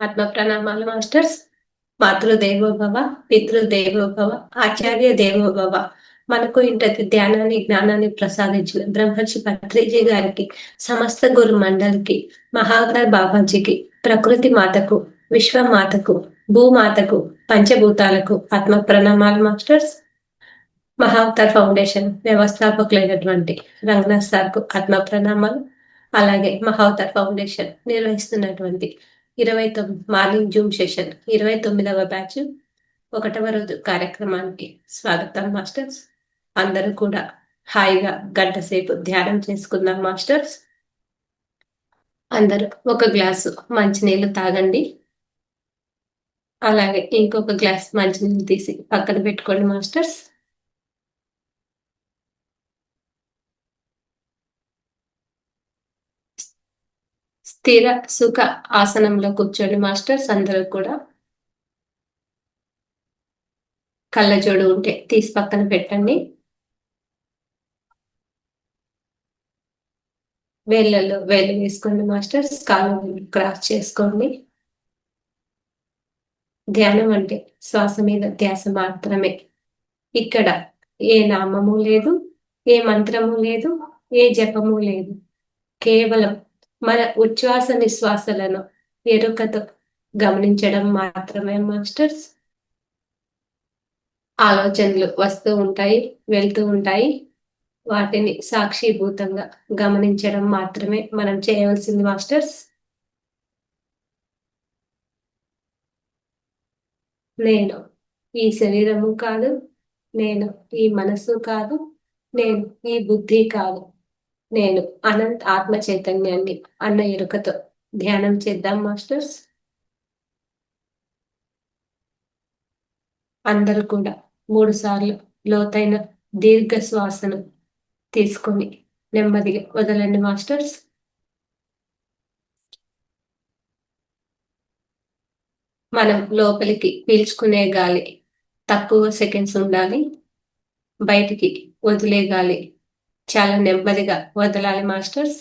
ఆత్మ ప్రణామాలు మాస్టర్స్. మాతృదేవోభవ, పితృదేవోభవ, ఆచార్య దేవోభవ. మనకు ఇంతటి ధ్యానాన్ని జ్ఞానాన్ని ప్రసాదించిన బ్రహ్మర్షి పత్రిజీ గారికి, సమస్త గురు మండలికి, మహాగ్ర బాబాజీకి, ప్రకృతి మాతకు, విశ్వమాతకు, భూమాతకు, పంచభూతాలకు ఆత్మ ప్రణామాలు మాస్టర్స్. మహావతార్ ఫౌండేషన్ వ్యవస్థాపకులైనటువంటి రంగనాథ్ సార్కు ఆత్మ ప్రణామాలు. అలాగే మహావతార్ ఫౌండేషన్ నిర్వహిస్తున్నటువంటి 29 మార్నింగ్ జూమ్ సెషన్ 29వ బ్యాచ్ 1వ రోజు కార్యక్రమానికి స్వాగతం మాస్టర్స్. అందరూ కూడా హాయిగా గంట సేపు ధ్యానం చేసుకుందాం మాస్టర్స్. అందరూ ఒక గ్లాసు మంచినీళ్ళు తాగండి. అలాగే ఇంకొక గ్లాస్ మంచినీళ్ళు తీసి పక్కన పెట్టుకోండి మాస్టర్స్. స్థిర సుఖ ఆసనంలో కూర్చోండి మాస్టర్స్. అందరూ కూడా కళ్ళజోడు ఉంటే తీసి పక్కన పెట్టండి. వేళ్ళల్లో వేలు వేసుకోండి మాస్టర్స్. కాళ్ళు క్రాస్ చేసుకోండి. ధ్యానం అంటే శ్వాస మీద ధ్యాస మాత్రమే. ఇక్కడ ఏ నామము లేదు, ఏ మంత్రము లేదు, ఏ జపము లేదు. కేవలం మన ఉచ్ఛ్వాస నిశ్వాసలను ఎరుకతో గమనించడం మాత్రమే మాస్టర్స్. ఆలోచనలు వస్తూ ఉంటాయి, వెళ్తూ ఉంటాయి. వాటిని సాక్షిభూతంగా గమనించడం మాత్రమే మనం చేయవలసింది మాస్టర్స్. నేను ఈ శరీరము కాదు, నేను ఈ మనసు కాదు, నేను ఈ బుద్ధి కాదు, నేను అనంత ఆత్మ చైతన్యాన్ని అన్న ఎరుకతో ధ్యానం చేద్దాం మాస్టర్స్. అందరూ కూడా 3 సార్లు లోతైన దీర్ఘ శ్వాసను తీసుకొని నెమ్మదిగా వదలండి మాస్టర్స్. మనం లోపలికి పీల్చుకునే గాలి తక్కువ సెకండ్స్ ఉండాలి, బయటికి వదిలే గాలి చాలా నెమ్మదిగా వదలాలి మాస్టర్స్.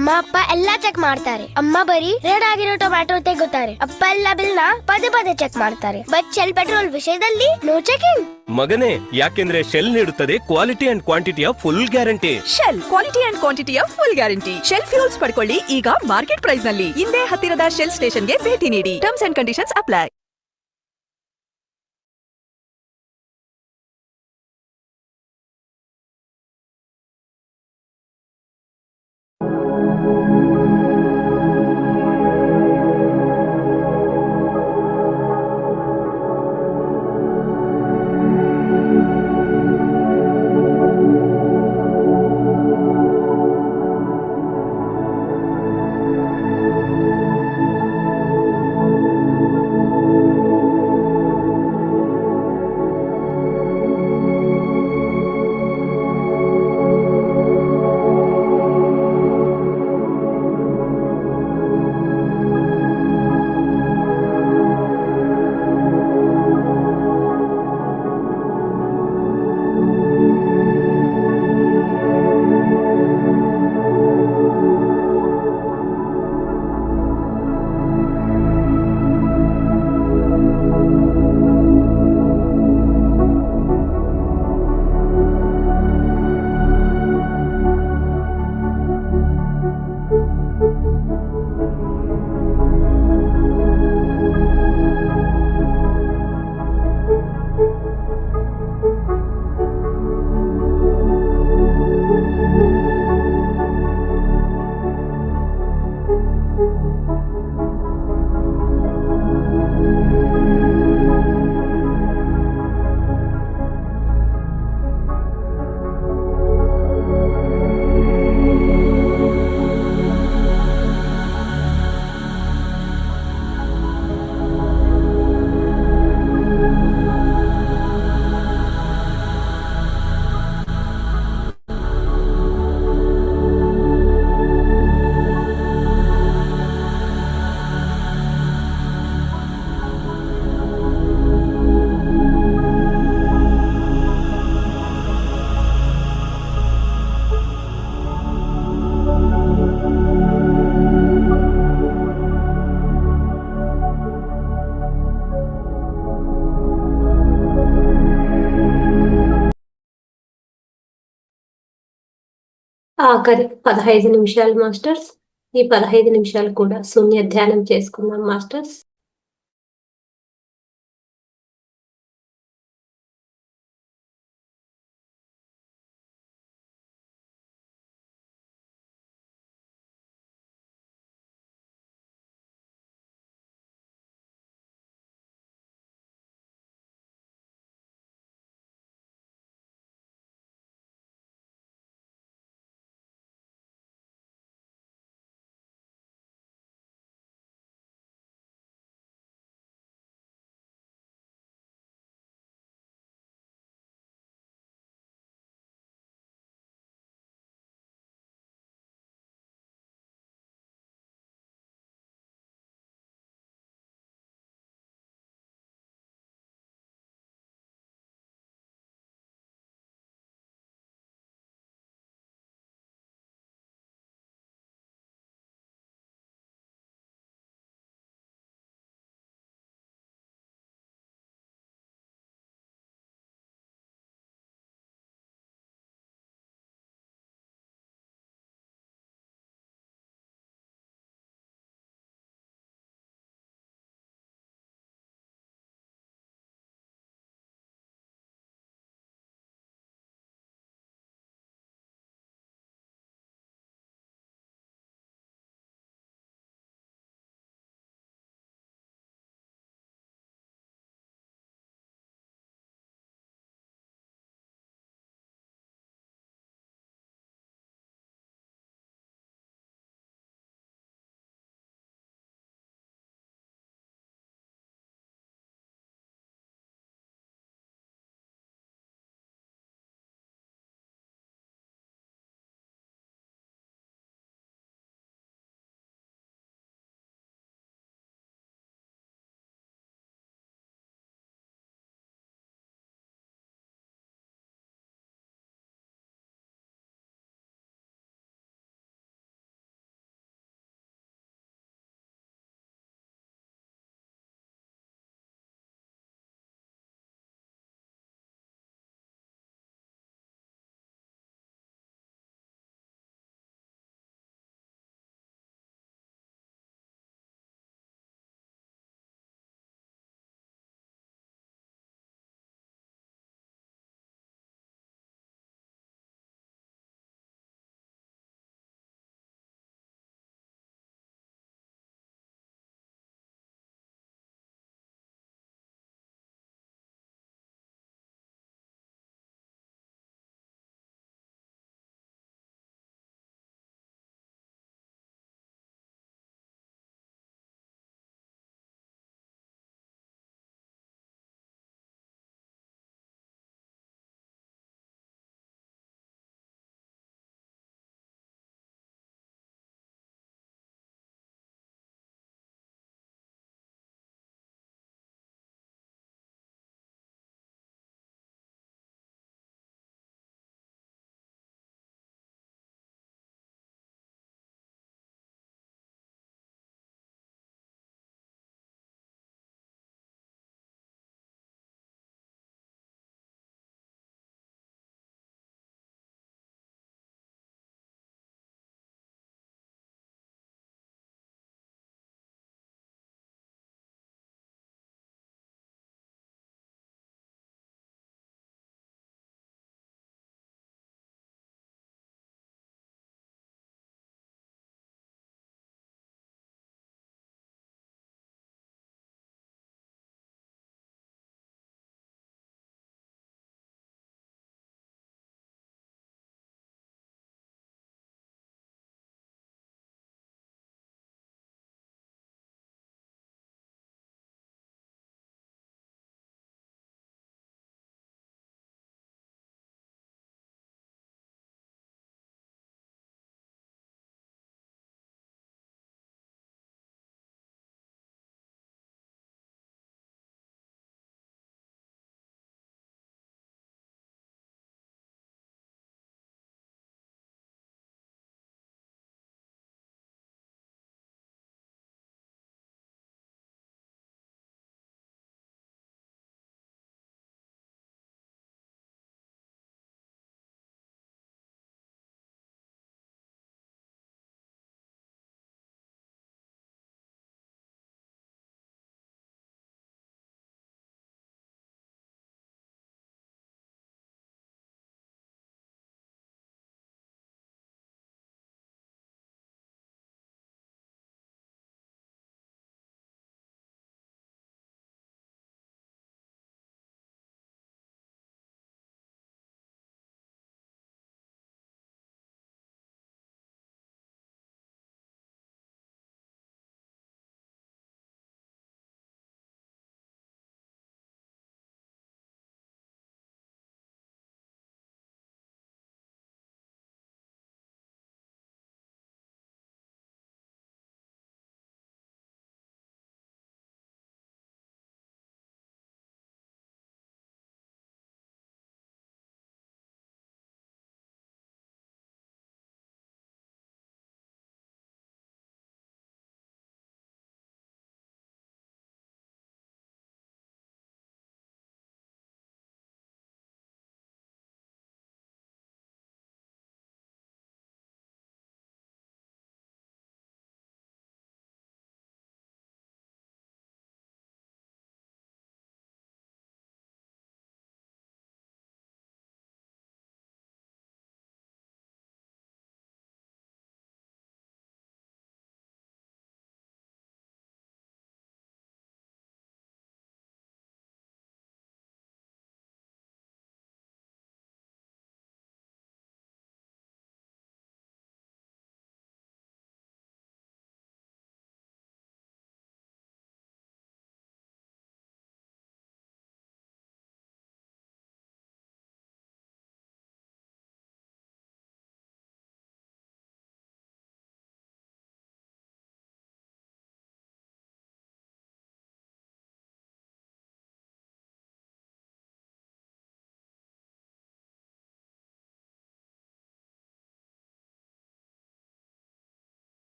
ಅಮ್ಮ ಅಪ್ಪ ಎಲ್ಲಾ ಚೆಕ್ ಮಾಡ್ತಾರೆ. ಅಮ್ಮ ಬರೀ ರೆಡ್ ಆಗಿರೋ ಟೊಮ್ಯಾಟೊ ತೆಗುತ್ತಾರೆ. ಅಪ್ಪ ಎಲ್ಲ ಬಿಲ್ನ ಪದೇ ಪದೇ ಚೆಕ್ ಮಾಡ್ತಾರೆ. ಬಟ್ ಶೆಲ್ ಪೆಟ್ರೋಲ್ ವಿಷಯದಲ್ಲಿ ನೋ ಚೆಕಿಂಗ್. ಮಗನೇ, ಯಾಕೆಂದ್ರೆ ಶೆಲ್ ನೀಡುತ್ತದೆ ಕ್ವಾಲಿಟಿ ಅಂಡ್ ಕ್ವಾಂಟಿಟಿಯ full guarantee. Shell quality and ಕ್ವಾಂಟಿಟಿಯ ಫುಲ್ ಗ್ಯಾರಂಟಿ. ಶೆಲ್ ಫ್ಯೂಲ್ಸ್ ಪಡ್ಕೊಳ್ಳಿ ಈಗ ಮಾರ್ಕೆಟ್ ಪ್ರೈಸ್ ನಲ್ಲಿ. ಹಿಂದೆ ಹತ್ತಿರದ ಶೆಲ್ ಸ್ಟೇಷನ್ಗೆ ಭೇಟಿ ನೀಡಿ. Terms and conditions apply. ఆఖరి 15 నిమిషాలు మాస్టర్స్. ఈ 15 నిమిషాలు కూడా శూన్య ధ్యానం చేసుకుందాం మాస్టర్స్.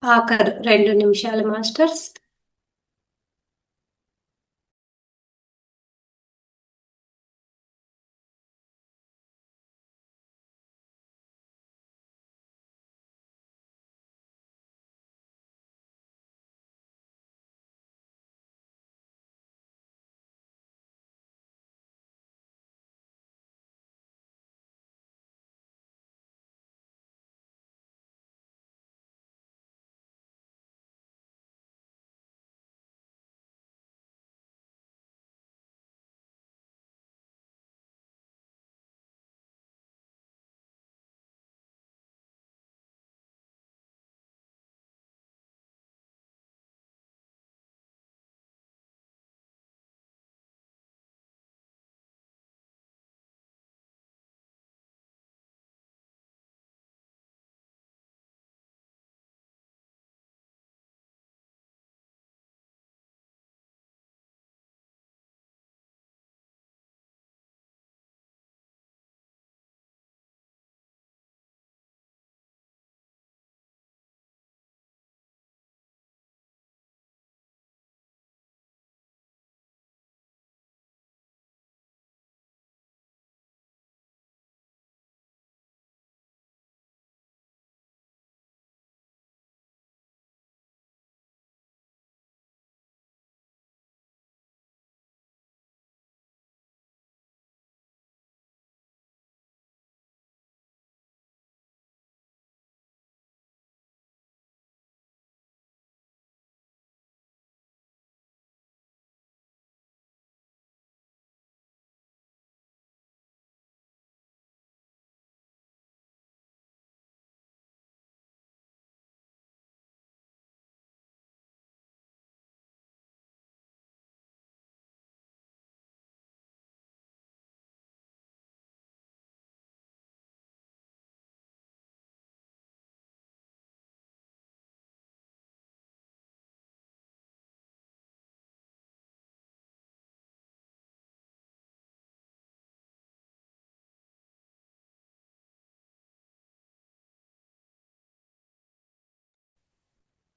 ఆఖరు 2 నిమిషాలు మాస్టర్స్.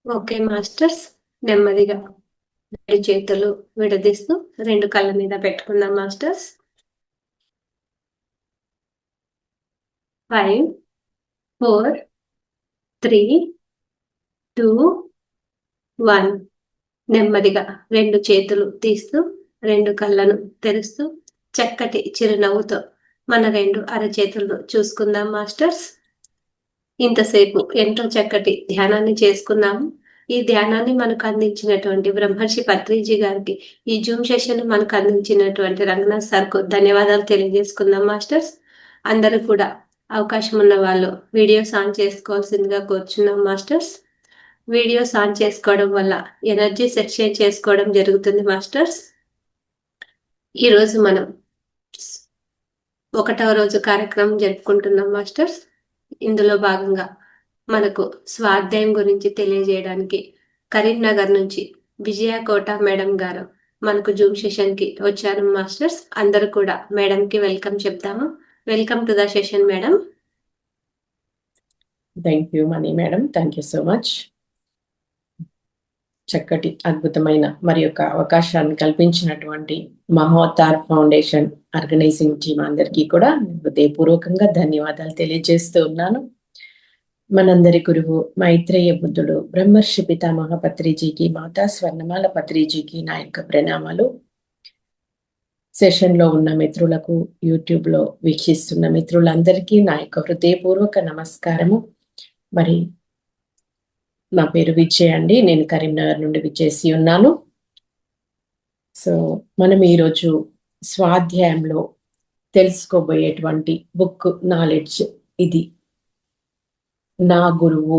ఓకే మాస్టర్స్, నెమ్మదిగా 2 చేతులు విడదీస్తూ 2 కళ్ళ మీద పెట్టుకుందాం మాస్టర్స్. 5, 4, 3, 2, 1. నెమ్మదిగా 2 చేతులు తీస్తూ 2 కళ్ళను తెరుస్తూ చక్కటి చిరునవ్వుతో మన 2 అరచేతులను చూసుకుందాం మాస్టర్స్. ఇంతసేపు ఎంతో చక్కటి ధ్యానాన్ని చేసుకున్నాము. ఈ ధ్యానాన్ని మనకు అందించినటువంటి బ్రహ్మర్షి పత్రిజీ గారికి, ఈ జూమ్ సెషన్ మనకు అందించినటువంటి రంగనాథ్ సార్కు ధన్యవాదాలు తెలియజేసుకుందాం మాస్టర్స్. అందరూ కూడా అవకాశం ఉన్న వాళ్ళు వీడియోస్ ఆన్ చేసుకోవాల్సిందిగా కోరుచున్నాం మాస్టర్స్. వీడియోస్ ఆన్ చేసుకోవడం వల్ల ఎనర్జీ ఎక్స్చేంజ్ చేసుకోవడం జరుగుతుంది మాస్టర్స్. ఈరోజు మనం 1వ రోజు కార్యక్రమం జరుపుకుంటున్నాం మాస్టర్స్. ఇందులో భాగంగా మనకు స్వాధ్యాయం గురించి తెలియజేయడానికి కరీంనగర్ నుంచి విజయకోట మేడం గారు మనకు జూమ్ సెషన్ కి వచ్చారు మాస్టర్స్. అందరూ కూడా మేడం కి వెల్కమ్ చెప్తాము. Welcome to the session madam. Thank you money madam, thank you so much. చక్కటి అద్భుతమైన మరి యొక్క అవకాశాన్ని కల్పించినటువంటి మహోతార్ ఫౌండేషన్ ఆర్గనైజింగ్ టీం అందరికీ కూడా హృదయపూర్వకంగా ధన్యవాదాలు తెలియజేస్తూ ఉన్నాను. మనందరి గురువు మైత్రేయ బుద్ధుడు బ్రహ్మర్షి పితామహ పత్రిజీకి, మాతా స్వర్ణమాల పత్రిజీకి నా యొక్క ప్రణామాలు. సెషన్లో ఉన్న మిత్రులకు, యూట్యూబ్లో వీక్షిస్తున్న మిత్రులందరికీ నా యొక్క హృదయపూర్వక నమస్కారము. మరి నా పేరు విజయ్ అండి, నేను కరీంనగర్ నుండి విచ్చేసి ఉన్నాను. సో మనం ఈరోజు స్వాధ్యాయంలో తెలుసుకోబోయేటువంటి బుక్ నాలెడ్జ్ ఇది. నా గురువు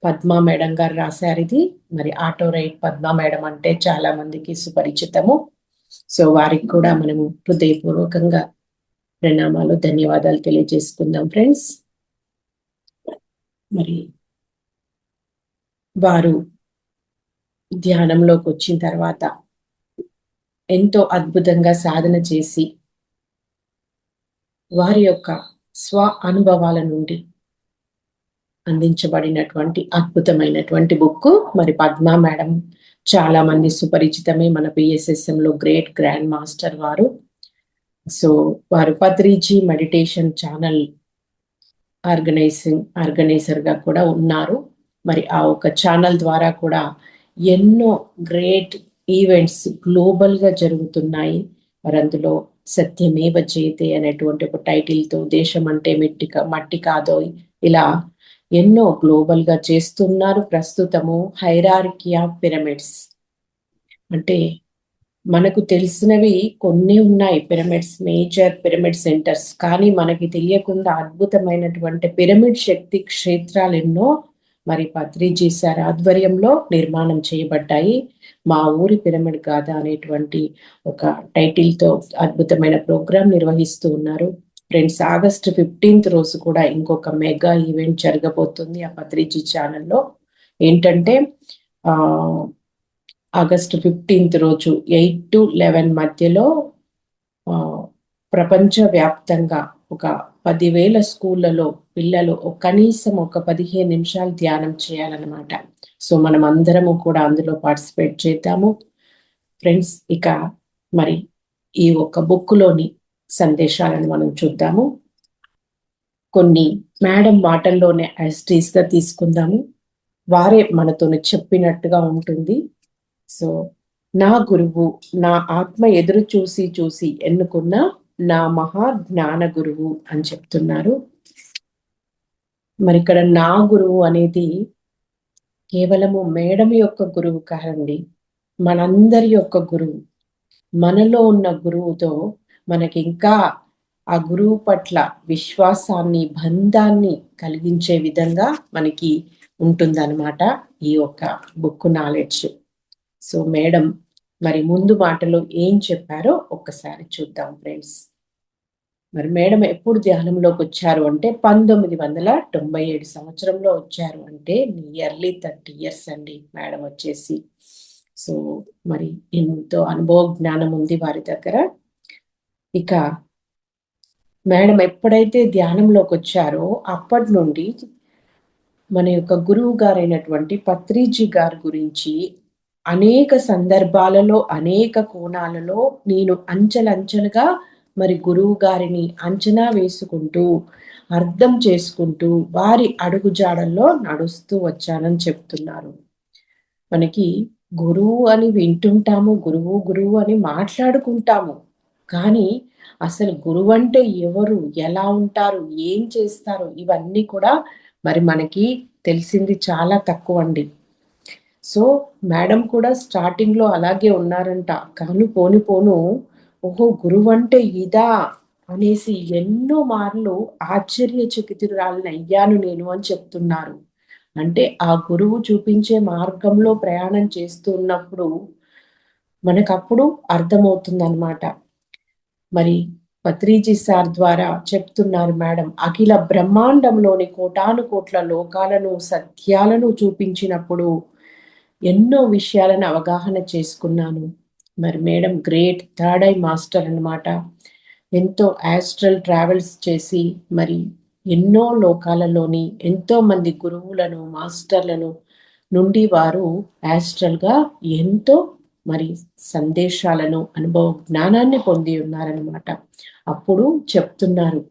పద్మా మేడం గారు రాశారు ఇది. మరి ఆటో రైట్ పద్మా మేడం అంటే చాలా మందికి సుపరిచితము. సో వారికి కూడా మనము హృదయపూర్వకంగా ప్రణామాలు, ధన్యవాదాలు తెలియజేసుకుందాం ఫ్రెండ్స్. మరి వారు ధ్యానంలోకి వచ్చిన తర్వాత ఎంతో అద్భుతంగా సాధన చేసి వారి యొక్క స్వ అనుభవాల నుండి అందించబడినటువంటి అద్భుతమైనటువంటి బుక్. మరి పద్మా మేడం చాలా మంది సుపరిచితమే, మన PSSM లో గ్రేట్ గ్రాండ్ మాస్టర్ వారు. సో వారు పత్రిజీ మెడిటేషన్ ఛానల్ ఆర్గనైజర్ గా కూడా ఉన్నారు. మరి ఆ ఒక ఛానల్ ద్వారా కూడా ఎన్నో గ్రేట్ ఈవెంట్స్ గ్లోబల్ గా జరుగుతున్నాయి. మరి అందులో సత్యమేవ జయతే అనేటువంటి ఒక టైటిల్ తో దేశం అంటే మట్టి కాదో ఇలా ఎన్నో గ్లోబల్ గా చేస్తున్నారు. ప్రస్తుతము హైరార్కీ ఆఫ్ పిరమిడ్స్ అంటే మనకు తెలిసినవి కొన్ని ఉన్నాయి, పిరమిడ్స్, మేజర్ పిరమిడ్ సెంటర్స్. కానీ మనకి తెలియకుండా అద్భుతమైనటువంటి పిరమిడ్ శక్తి క్షేత్రాలు ఎన్నో మరి పత్రిజీ సార్ ఆధ్వర్యంలో నిర్మాణం చేయబడ్డాయి. మా ఊరి పిరమిడ్ గాథ అనేటువంటి ఒక టైటిల్ తో అద్భుతమైన ప్రోగ్రాం నిర్వహిస్తూ ఉన్నారు. ఫ్రెండ్స్, August 15th రోజు కూడా ఇంకొక మెగా ఈవెంట్ జరగబోతుంది ఆ పత్రిజీ ఛానల్లో. ఏంటంటే August 15th రోజు 8 to 11 మధ్యలో ప్రపంచ వ్యాప్తంగా ఒక 10,000 స్కూళ్ళలో పిల్లలు కనీసం ఒక 15 నిమిషాలు ధ్యానం చేయాలన్నమాట. సో మనం అందరము కూడా అందులో పార్టిసిపేట్ చేద్దాము ఫ్రెండ్స్. ఇక మరి ఈ ఒక బుక్లోని సందేశాలను మనం చూద్దాము. కొన్ని మేడం మాటల్లోనే యాస్టీస్ గా తీసుకుందాము, వారే మనతో చెప్పినట్టుగా ఉంటుంది. సో నా గురువు, నా ఆత్మ ఎదురు చూసి చూసి ఎన్నుకున్న నా మహా జ్ఞాన గురువు అని చెప్తున్నారు. మరి ఇక్కడ నా గురువు అనేది కేవలము మేడం యొక్క గురువు కాదండి, మనందరి యొక్క గురువు. మనలో ఉన్న గురువుతో మనకి ఇంకా ఆ గురువు పట్ల విశ్వాసాన్ని, బంధాన్ని కలిగించే విధంగా మనకి ఉంటుందన్నమాట ఈ యొక్క బుక్ నాలెడ్జ్. సో మేడం మరి ముందు మాటలో ఏం చెప్పారో ఒక్కసారి చూద్దాం ఫ్రెండ్స్. మరి మేడం ఎప్పుడు ధ్యానంలోకి వచ్చారు అంటే 1997 సంవత్సరంలో వచ్చారు. అంటే నియర్లీ 30 years అండి మేడం వచ్చేసి. సో మరి ఎంతో అనుభవ జ్ఞానం ఉంది వారి దగ్గర. ఇక మేడం ఎప్పుడైతే ధ్యానంలోకి వచ్చారో అప్పటి నుండి మన యొక్క గురువు గారైనటువంటి పత్రిజీ గారి గురించి అనేక సందర్భాలలో, అనేక కోణాలలో నేను అంచెలంచెలుగా మరి గురువు గారిని అంచనా వేసుకుంటూ, అర్థం చేసుకుంటూ వారి అడుగుజాడల్లో నడుస్తూ వచ్చానని చెప్తున్నారు. మనకి గురువు అని వింటుంటాము, గురువు గురువు అని మాట్లాడుకుంటాము. కానీ అసలు గురువు అంటే ఎవరు, ఎలా ఉంటారు, ఏం చేస్తారు, ఇవన్నీ కూడా మరి మనకి తెలిసింది చాలా తక్కువ అండి. సో మేడం కూడా స్టార్టింగ్ లో అలాగే ఉన్నారంట. కానీ పోను ఓహో గురువు అంటే ఇదా అనేసి ఎన్నో మార్లు ఆశ్చర్యచకితురాలని అయ్యాను నేను అని చెప్తున్నారు. అంటే ఆ గురువు చూపించే మార్గంలో ప్రయాణం చేస్తున్నప్పుడు మనకప్పుడు అర్థమవుతుంది అన్నమాట. మరి పత్రిజీ సార్ ద్వారా చెప్తున్నారు మేడం, అఖిల బ్రహ్మాండంలోని కోటాను కోట్ల లోకాలను, సత్యాలను చూపించినప్పుడు ఎన్నో విషయాలను అవగాహన చేసుకున్నాను. మరి madam great third I master అన్నమాట. ఎంతో ఆస్ట్రల్ ట్రావెల్స్ చేసి మరి ఎన్నో లోకాలలోని ఎంతో మంది గురువులను, మాస్టర్లను నుండి వారు ఆస్ట్రల్ గా ఎంతో మరి సందేశాలను, అనుభవ జ్ఞానాన్ని పొంది ఉన్నారనమాట. అప్పుడు చెప్తున్నారు,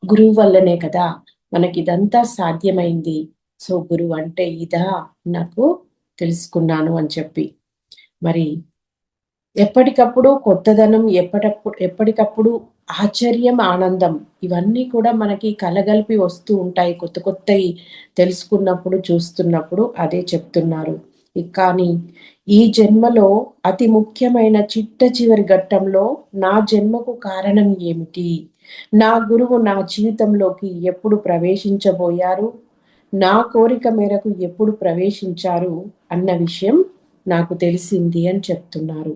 గురువు వల్లనే కదా మనకి ఇదంతా సాధ్యమైంది. సో గురువు అంటే ఇదా నాకు తెలుసుకున్నాను అని చెప్పి. మరి ఎప్పటికప్పుడు కొత్తదనం, ఎప్పటికప్పుడు ఆశ్చర్యం, ఆనందం ఇవన్నీ కూడా మనకి కలగలిపి వస్తూ ఉంటాయి కొత్త కొత్తవి తెలుసుకున్నప్పుడు, చూస్తున్నప్పుడు. అదే చెప్తున్నారు. కానీ ఈ జన్మలో అతి ముఖ్యమైన చిట్ట చివరి ఘట్టంలో నా జన్మకు కారణం ఏమిటి, నా గురువు నా జీవితంలోకి ఎప్పుడు ప్రవేశించబోయారు, నా కోరిక మేరకు ఎప్పుడు ప్రవేశించారు అన్న విషయం నాకు తెలిసింది అని చెప్తున్నారు.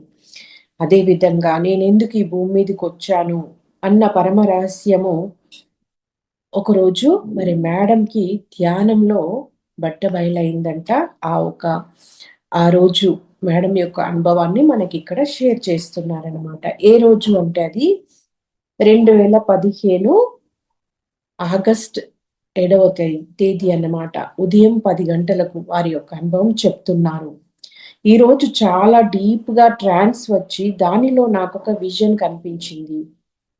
అదే విధంగా నేను ఎందుకు ఈ భూమి మీదకి వచ్చాను అన్న పరమ రహస్యము ఒకరోజు మరి మేడంకి ధ్యానంలో బట్టబయలైందంట. ఆ రోజు మేడం యొక్క అనుభవాన్ని మనకి ఇక్కడ షేర్ చేస్తున్నారనమాట. ఏ రోజు అంటే అది 2015 August తేదీ అన్నమాట. ఉదయం 10 గంటలకు వారి యొక్క అనుభవం చెప్తున్నారు. ఈరోజు చాలా డీప్‌గా ట్రాన్స్ వచ్చి దానిలో నాకొక విజన్ కనిపించింది.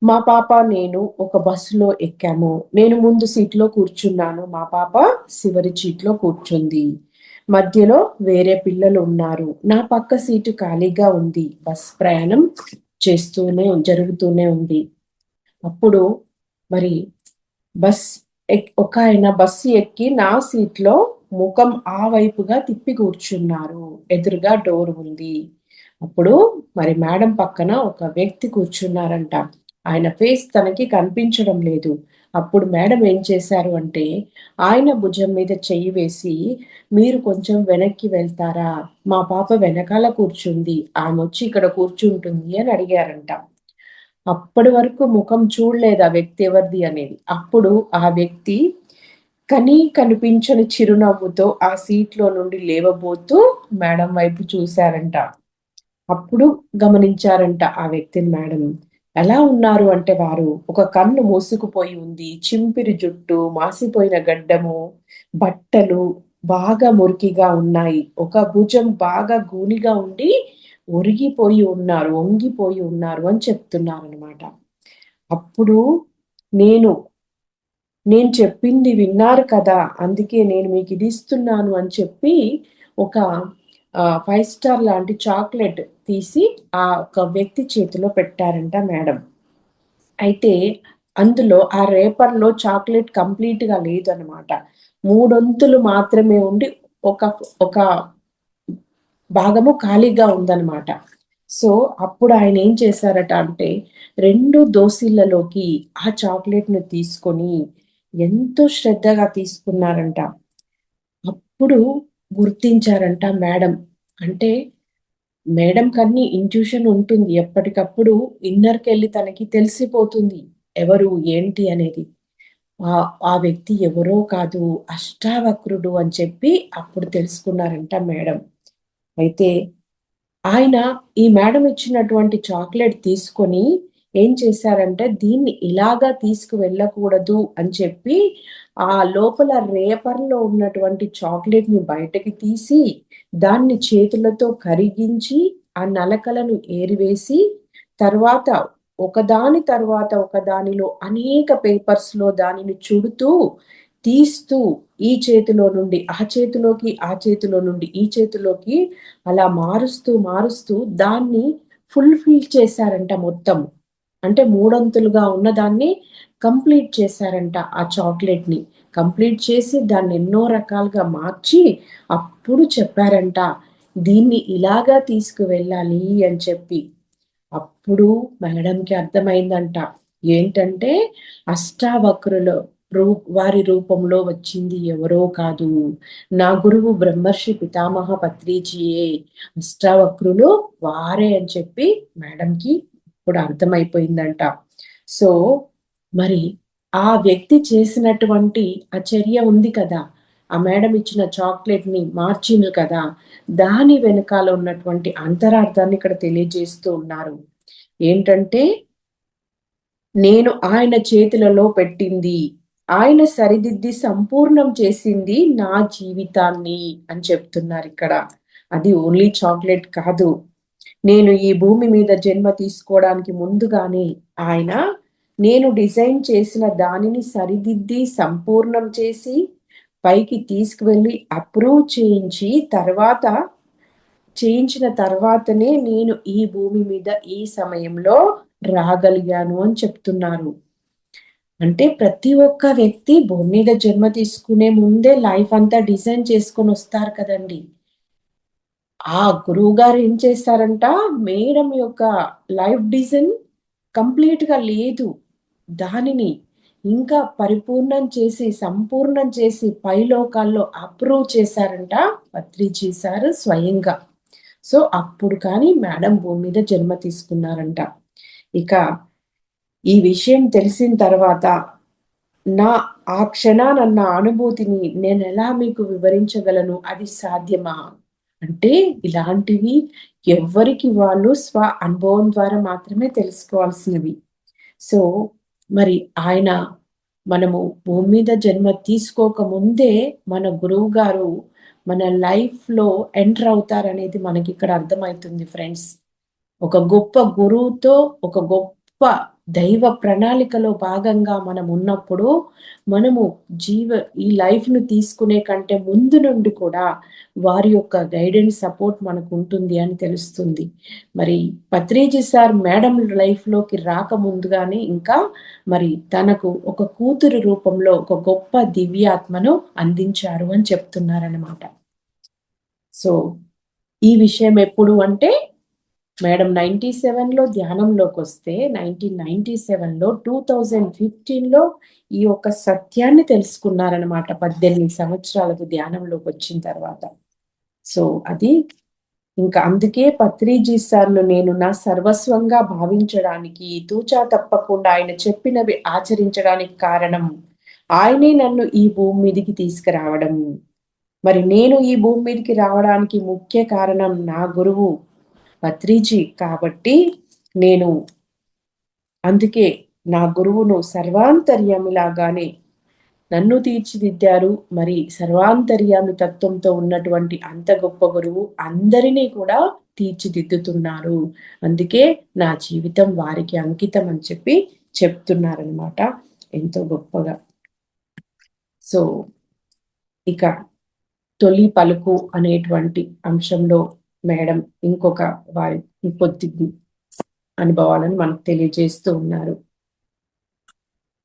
మా పాప నేను ఒక బస్సులో ఎక్కాము. నేను ముందు సీట్‌లో కూర్చున్నాను. మా పాప చివరి సీట్‌లో కూర్చుంది. మధ్యలో వేరే పిల్లలు ఉన్నారు. నా పక్క సీటు ఖాళీగా ఉంది. బస్ ప్రయాణం జరుగుతూనే ఉంది. అప్పుడు మరి ఒకాయన బస్సు ఎక్కి నా సీట్‌లో ముఖం ఆ వైపుగా తిప్పి కూర్చున్నారు. ఎదురుగా డోర్ ఉంది. అప్పుడు మరి మేడం పక్కన ఒక వ్యక్తి కూర్చున్నారంట. ఆయన ఫేస్ తనకి కనిపించడం లేదు. అప్పుడు మేడం ఏం చేశారు అంటే, ఆయన భుజం మీద చెయ్యి వేసి, "మీరు కొంచెం వెనక్కి వెళ్తారా? మా పాప వెనకాల కూర్చుంది. ఆమొచ్చి ఇక్కడ కూర్చుంటుంది" అని అడిగారంట. అప్పటి వరకు ముఖం చూడలేదు ఆ వ్యక్తి ఎవరిది అనేది. అప్పుడు ఆ వ్యక్తి కనిపించని చిరునవ్వుతో ఆ సీట్‌లో నుండి లేవబోతూ మేడం వైపు చూశారంట. అప్పుడు గమనించారంట ఆ వ్యక్తిని మేడం. ఎలా ఉన్నారు అంటే వారు, ఒక కన్ను మూసుకుపోయి ఉంది. చింపిరి జుట్టు, మాసిపోయిన గడ్డము, బట్టలు బాగా మురికిగా ఉన్నాయి. ఒక భుజం బాగా గూనిగా ఉండి వంగిపోయి ఉన్నారు అని చెప్తున్నారనమాట. అప్పుడు నేను చెప్పింది విన్నారు కదా! అందుకే నేను మీకిది ఇస్తున్నాను అని చెప్పి ఒక 5 స్టార్ లాంటి చాక్లెట్ తీసి ఆ ఒక వ్యక్తి చేతిలో పెట్టారంట మేడం. అయితే అందులో ఆ రేపర్‌లో చాక్లెట్ కంప్లీట్‌గా లేదనమాట. మూడొంతులు మాత్రమే ఉండి ఒక ఒక భాగము ఖాళీగా ఉందనమాట. సో, అప్పుడు ఆయన ఏం చేశారట అంటే 2 దోసీలలోకి ఆ చాక్లెట్‌ని తీసుకొని ఎంతో శ్రద్ధగా తీసుకున్నారంట. అప్పుడు గుర్తించారంట మేడం. అంటే మేడంకన్నీ ఇంట్యూషన్ ఉంటుంది. ఎప్పటికప్పుడు ఇన్నర్‌కెళ్ళి తనకి తెలిసిపోతుంది. ఎవరు, ఏంటి అనేది. ఆ వ్యక్తి ఎవరో కాదు, అష్టావక్రుడు అని చెప్పి అప్పుడు తెలుసుకున్నారంట మేడం. అయితే ఆయన ఈ మేడం ఇచ్చినటువంటి చాక్లెట్ తీసుకొని ఏం చేశారంటే, దీన్ని ఇలాగా తీసుకువెళ్ళకూడదు అని చెప్పి, ఆ లోపల రేపర్‌లో ఉన్నటువంటి చాక్లెట్‌ని బయటకి తీసి, దాన్ని చేతులతో కరిగించి, ఆ నలకలను ఏరివేసి, తర్వాత ఒకదాని తర్వాత ఒకదానిలో అనేక పేపర్స్‌లో దానిని చుడుతూ, తీస్తూ ఈ చేతిలో నుండి ఆ చేతిలోకి, ఆ చేతిలో నుండి ఈ చేతిలోకి అలా మారుస్తూ దాన్ని ఫుల్‌ఫిల్ చేశారంట మొత్తం. అంటే మూడొంతులుగా ఉన్నదాన్ని కంప్లీట్ చేశారంట ఆ చాక్లెట్‌ని. కంప్లీట్ చేసి దాన్ని ఎన్నో రకాలుగా మార్చి అప్పుడు చెప్పారంట, దీన్ని ఇలాగా తీసుకువెళ్ళాలి అని చెప్పి. అప్పుడు మేడంకి అర్థమైందంట. ఏంటంటే అష్టావక్రులు వారి రూపంలో వచ్చింది ఎవరో కాదు. నా గురువు బ్రహ్మర్షి పితామహ పత్రిజీయే. అష్టావక్రులు వారే అని చెప్పి మేడంకి ఇప్పుడు అర్థమైపోయిందంట. సో, మరి ఆ వ్యక్తి చేసినటువంటి ఆ చర్య ఉంది కదా! ఆ మేడం ఇచ్చిన చాక్లెట్‌ని మార్చిండ్రు కదా! దాని వెనకాల ఉన్నటువంటి అంతరార్థాన్ని ఇక్కడ తెలియజేస్తూ ఉన్నారు. ఏంటంటే, నేను ఆయన చేతులలో పెట్టింది. ఆయన సరిదిద్ది సంపూర్ణం చేసింది నా జీవితాన్ని అని చెప్తున్నారిక్కడ. అది ఓన్లీ చాక్లెట్ కాదు. నేను ఈ భూమి మీద జన్మ తీసుకోవడానికి ముందుగానే ఆయన నేను డిజైన్ చేసిన దానిని సరిదిద్ది, సంపూర్ణం చేసి, పైకి తీసుకువెళ్ళి అప్రూవ్ చేయించిన తర్వాతనే నేను ఈ భూమి మీద ఈ సమయంలో రాగలిగాను అని చెప్తున్నారు. అంటే ప్రతి ఒక్క వ్యక్తి భూమి మీద జన్మ తీసుకునే ముందే లైఫ్ అంతా డిజైన్ చేసుకొని వస్తారు కదండి. ఆ గురువుగారు ఏం చేశారంట, మేడం యొక్క లైఫ్ డిజైన్ కంప్లీట్‌గా లేదు. దానిని ఇంకా సంపూర్ణం చేసి పైలోకాల్లో అప్రూవ్ చేశారంట పత్రిజీ సార్ స్వయంగా. సో, అప్పుడు కానీ మేడం భూమి మీద జన్మ తీసుకున్నారంట. ఇక ఈ విషయం తెలిసిన తర్వాత ఆ క్షణాన అనుభూతిని నేనెలా మీకు వివరించగలను? అది సాధ్యమా? అంటే ఇలాంటివి ఎవ్వరికి వాళ్ళు అనుభవం ద్వారా మాత్రమే తెలుసుకోవాల్సినవి. సో, మరి ఆయన మనము భూమి మీద జన్మ తీసుకోక ముందే మన గురువు గారు మన లైఫ్ లో ఎంటర్ అవుతారనేది మనకి ఇక్కడ అర్థమవుతుంది ఫ్రెండ్స్. ఒక గొప్ప గురువుతో ఒక గొప్ప దైవ ప్రణాళికలో భాగంగా మనం ఉన్నప్పుడు మనము ఈ లైఫ్ ను తీసుకునే కంటే ముందు నుండి కూడా వారి యొక్క గైడెన్స్ సపోర్ట్ మనకు ఉంటుంది అని తెలుస్తుంది. మరి పత్రిజీ సార్ మేడం లైఫ్ లోకి రాక ముందుగానే ఇంకా మరి తనకు ఒక కూతురు రూపంలో ఒక గొప్ప దివ్యాత్మను అందించారు అని చెప్తున్నారనమాట. సో ఈ విషయం ఎప్పుడు అంటే మేడం 97లో ధ్యానంలోకి వస్తే 1997లో 2015లో ఈ యొక్క సత్యాన్ని తెలుసుకున్నారనమాట. 18 సంవత్సరాలకు ధ్యానంలోకి వచ్చిన తర్వాత. సో అది ఇంకా అందుకే పత్రిజీ సార్లు నేను నా సర్వస్వంగా భావించడానికి, తూచా తప్పకుండా ఆయన చెప్పినవి ఆచరించడానికి కారణం ఆయనే నన్ను ఈ భూమి మీదకి తీసుకురావడం. మరి నేను ఈ భూమి మీదకి రావడానికి ముఖ్య కారణం నా గురువు పత్రిజీ కాబట్టి నేను అందుకే నా గురువును సర్వాంతర్యామిలాగానే నన్ను తీర్చిదిద్దారు. మరి సర్వాంతర్యామి తత్వంతో ఉన్నటువంటి అంత గొప్ప గురువు అందరినీ కూడా తీర్చిదిద్దుతున్నారు. అందుకే నా జీవితం వారికి అంకితం అని చెప్పి చెప్తున్నారనమాట ఎంతో గొప్పగా. సో ఇక తొలి పలుకు అనేటువంటి అంశంలో మేడం ఇంకొక వారి కొద్ది అనుభవాలను మనకు తెలియజేస్తూ ఉన్నారు.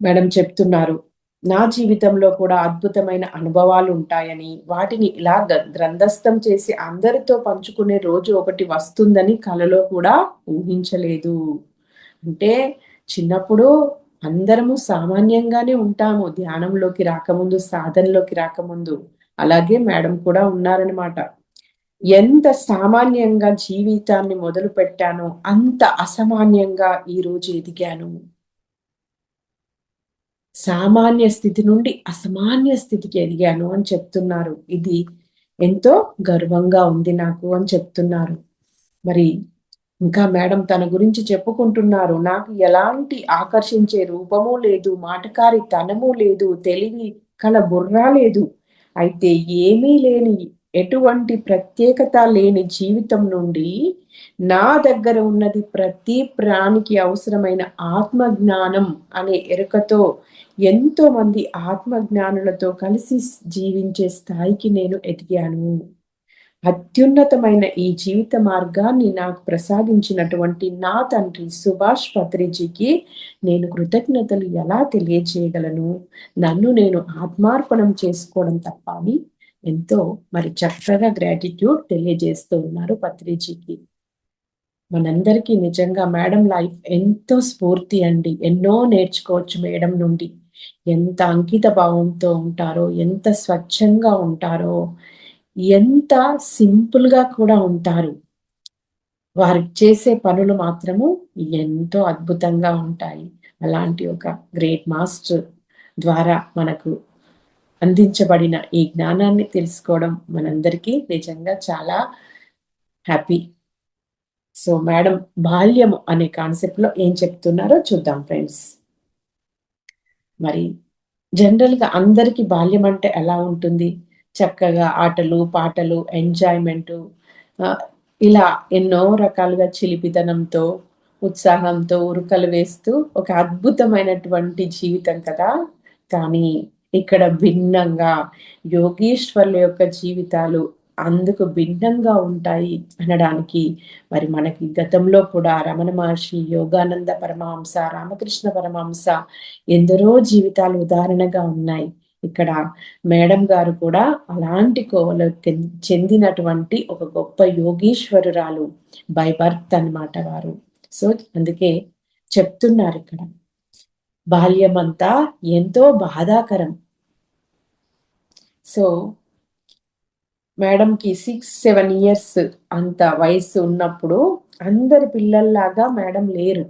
మేడం చెప్తున్నారు, నా జీవితంలో కూడా అద్భుతమైన అనుభవాలు ఉంటాయని, వాటిని ఇలా గ్రంథస్థం చేసి అందరితో పంచుకునే రోజు ఒకటి వస్తుందని కలలో కూడా ఊహించలేదు. అంటే చిన్నప్పుడు అందరము సామాన్యంగానే ఉంటాము, ధ్యానంలోకి రాకముందు, సాధనలోకి రాకముందు. అలాగే మేడం కూడా ఉన్నారనమాట. ఎంత సామాన్యంగా జీవితాన్ని మొదలు పెట్టానో అంత అసామాన్యంగా ఈ రోజు ఎదిగాను. సామాన్య స్థితి నుండి అసామాన్య స్థితికి ఎదిగాను అని చెప్తున్నారు. ఇది ఎంతో గర్వంగా ఉంది నాకు అని చెప్తున్నారు. మరి ఇంకా మేడం తన గురించి చెప్పుకుంటున్నారు, నాకు ఎలాంటి ఆకర్షించే రూపము లేదు, మాటకారి తనము లేదు, తెలివి కల బుర్ర లేదు. అయితే ఏమీ లేని, ఎటువంటి ప్రత్యేకత లేని జీవితం నుండి నా దగ్గర ఉన్నది ప్రతి ప్రాణికి అవసరమైన ఆత్మజ్ఞానం అనే ఎరుకతో ఎంతో మంది ఆత్మజ్ఞానులతో కలిసి జీవించే స్థాయికి నేను ఎదిగాను. అత్యున్నతమైన ఈ జీవిత మార్గాన్ని నాకు ప్రసాదించినటువంటి నా తండ్రి సుభాష్ పత్రిజీకి నేను కృతజ్ఞతలు ఎలా తెలియజేయగలను? నన్ను నేను ఆత్మార్పణం చేసుకోవడం తప్ప అని ఎంతో మరి చక్కగా గ్రాటిట్యూడ్ తెలియజేస్తూ ఉన్నారు పత్రిజీకి. మనందరికీ నిజంగా మేడం లైఫ్ ఎంతో స్ఫూర్తి అండి. ఎన్నో నేర్చుకోవచ్చు మేడం నుండి. ఎంత అంకిత భావంతో ఉంటారో, ఎంత స్వచ్ఛంగా ఉంటారో, ఎంత సింపుల్ గా కూడా ఉంటారు. వారు చేసే పనులు మాత్రము ఎంతో అద్భుతంగా ఉంటాయి. అలాంటి ఒక గ్రేట్ మాస్టర్ ద్వారా మనకు అందించబడిన ఈ జ్ఞానాన్ని తెలుసుకోవడం మనందరికీ నిజంగా చాలా హ్యాపీ. సో మేడం బాల్యము అనే కాన్సెప్ట్ లో ఏం చెప్తున్నారో చూద్దాం ఫ్రెండ్స్. మరి జనరల్ గా అందరికి బాల్యం అంటే ఎలా ఉంటుంది? చక్కగా ఆటలు పాటలు ఎంజాయ్మెంట్, ఇలా ఎన్నో రకాలుగా చిలిపితనంతో ఉత్సాహంతో ఉరుకలు వేస్తూ ఒక అద్భుతమైనటువంటి జీవితం కదా. కానీ ఇక్కడ భిన్నంగా యోగీశ్వర్ల యొక్క జీవితాలు అందుకు భిన్నంగా ఉంటాయి అనడానికి మరి మనకి గతంలో కూడా రమణ మహర్షి, యోగానంద పరమహంస, రామకృష్ణ పరమహంస ఎందరో జీవితాలు ఉదాహరణగా ఉన్నాయి. ఇక్కడ మేడం గారు కూడా అలాంటి కోవలో చెందినటువంటి ఒక గొప్ప యోగీశ్వరురాలు బై బర్త్ అన్నమాట వారు. సో అందుకే చెప్తున్నారు ఇక్కడ బాల్యం అంతా ఎంతో బాధాకరం. సో మేడంకి 6-7 ఇయర్స్ అంత వయసు ఉన్నప్పుడు అందరి పిల్లల్లాగా మేడం లేరు.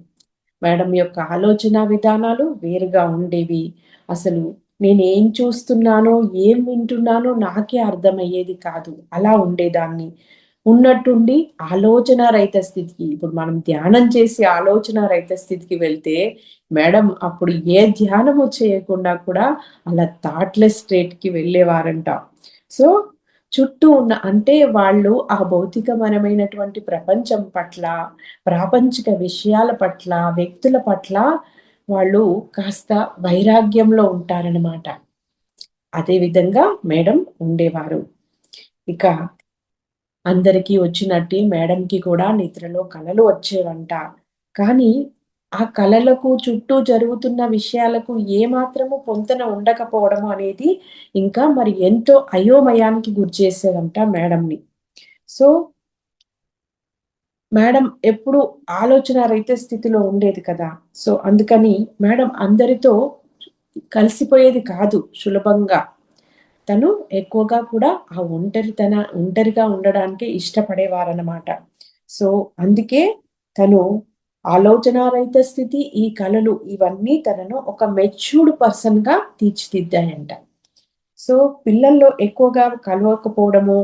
మేడం యొక్క ఆలోచన విధానాలు వేరుగా ఉండేవి. అసలు నేను ఏం చూస్తున్నానో ఏం వింటున్నానో నాకే అర్థమయ్యేది కాదు. అలా ఉండేదాన్ని. ఉన్నట్టుండి ఆలోచన రహిత స్థితికి, ఇప్పుడు మనం ధ్యానం చేసి ఆలోచన రహిత స్థితికి వెళ్తే మేడం అప్పుడు ఏ ధ్యానము చేయకుండా కూడా అలా థాట్లెస్ స్టేట్కి వెళ్ళేవారంట. సో చుట్టూ ఉన్న అంటే వాళ్ళు ఆ భౌతికపరమైనటువంటి ప్రపంచం పట్ల, ప్రాపంచిక విషయాల పట్ల, వ్యక్తుల పట్ల వాళ్ళు కాస్త వైరాగ్యంలో ఉంటారనమాట. అదే విధంగా మేడం ఉండేవారు. ఇక అందరికీ వచ్చినట్టే మేడంకి కూడా నిద్రలో కలలు వచ్చేవంట. కానీ ఆ కలలకు చుట్టూ జరుగుతున్న విషయాలకు ఏమాత్రము పొంతన ఉండకపోవడము అనేది ఇంకా మరి ఎంతో అయోమయానికి గురిచేసేదంట మేడంని. సో మేడం ఎప్పుడు ఆలోచన రహిత స్థితిలో ఉండేది కదా. సో అందుకని మేడం అందరితో కలిసిపోయేది కాదు సులభంగా. తను ఎక్కువగా కూడా ఆ ఒంటరిగా ఉండడానికి ఇష్టపడేవారనమాట. సో అందుకే తను ఆలోచనారహిత స్థితి, ఈ కళలు ఇవన్నీ తనను ఒక మెచ్యూర్డ్ పర్సన్ గా తీర్చిదిద్దాయంట. సో పిల్లల్లో ఎక్కువగా కలవకపోవడము,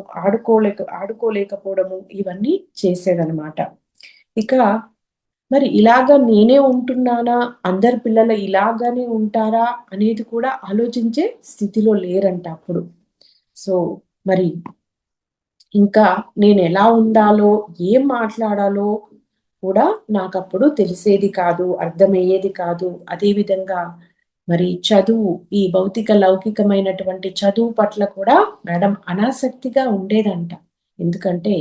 ఆడుకోలేకపోవడము ఇవన్నీ చేసేదనమాట. ఇక మరి ఇలాగా నేనే ఉంటున్నానా, అందరి పిల్లలు ఇలాగానే ఉంటారా అనేది కూడా ఆలోచించే స్థితిలో లేరంట అప్పుడు. సో మరి ఇంకా నేను ఎలా ఉండాలో, ఏం మాట్లాడాలో కూడా నాకప్పుడు తెలిసేది కాదు, అర్థమయ్యేది కాదు. అదేవిధంగా మరి చదువు, ఈ భౌతిక లౌకికమైనటువంటి చదువు పట్ల కూడా మేడం అనాసక్తిగా ఉండేదంట. ఎందుకంటే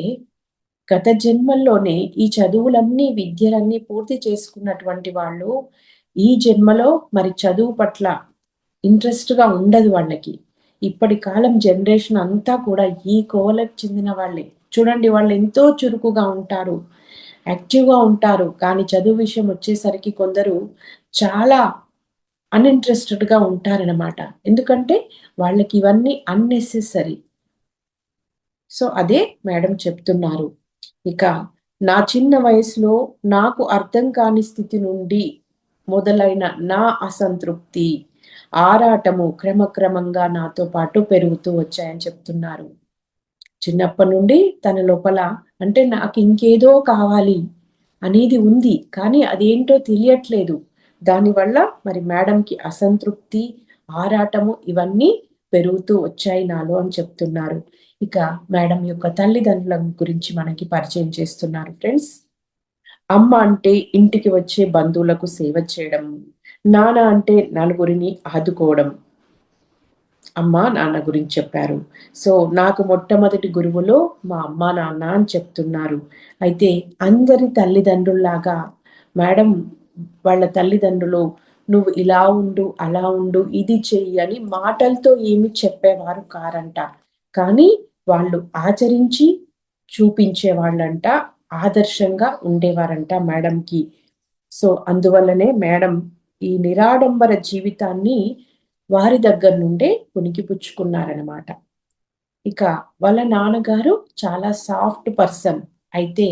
గత జన్మల్లోనే ఈ చదువులన్నీ, విద్యలన్నీ పూర్తి చేసుకున్నటువంటి వాళ్ళు ఈ జన్మలో మరి చదువు పట్ల ఇంట్రెస్ట్గా ఉండదు వాళ్ళకి. ఇప్పటి కాలం జనరేషన్ అంతా కూడా ఈ కోవలకు చెందిన వాళ్ళే. చూడండి, వాళ్ళు ఎంతో చురుకుగా ఉంటారు, యాక్టివ్గా ఉంటారు. కానీ చదువు విషయం వచ్చేసరికి కొందరు చాలా అన్ఇంట్రెస్టెడ్గా ఉంటారనమాట. ఎందుకంటే వాళ్ళకి ఇవన్నీ అన్నెసెసరీ. సో అదే మేడం చెప్తున్నారు. ఇక నా చిన్న వయసులో నాకు అర్థం కాని స్థితి నుండి మొదలైన నా అసంతృప్తి, ఆరాటము క్రమక్రమంగా నాతో పాటు పెరుగుతూ వచ్చాయని చెప్తున్నారు. చిన్నప్పటి నుండి తన లోపల అంటే నాకు ఇంకేదో కావాలి అనేది ఉంది, కానీ అదేంటో తెలియట్లేదు. దానివల్ల మరి మేడంకి అసంతృప్తి, ఆరాటము ఇవన్నీ పెరుగుతూ వచ్చాయి నాలో అని చెప్తున్నారు. ఇక మేడం యొక్క తల్లిదండ్రుల గురించి మనకి పరిచయం చేస్తున్నారు ఫ్రెండ్స్. అమ్మ అంటే ఇంటికి వచ్చే బంధువులకు సేవ చేయడం, నాన్న అంటే నలుగురిని ఆదుకోవడం. అమ్మ నాన్న గురించి చెప్పారు. సో నాకు మొట్టమొదటి గురువులో మా అమ్మ నాన్న అని చెప్తున్నారు. అయితే అందరి తల్లిదండ్రుల్లాగా మేడం వాళ్ళ తల్లిదండ్రులు నువ్వు ఇలా ఉండు, అలా ఉండు, ఇది చెయ్యి అని మాటలతో ఏమి చెప్పేవారు కారంట. కానీ వాళ్ళు ఆచరించి చూపించే వాళ్ళంట, ఆదర్శంగా ఉండేవారంట మేడంకి. సో అందువల్లనే మేడం ఈ నిరాడంబర జీవితాన్ని వారి దగ్గర నుండే పుణికిపుచ్చుకున్నారనమాట. ఇక వాళ్ళ నాన్నగారు చాలా సాఫ్ట్ పర్సన్. అయితే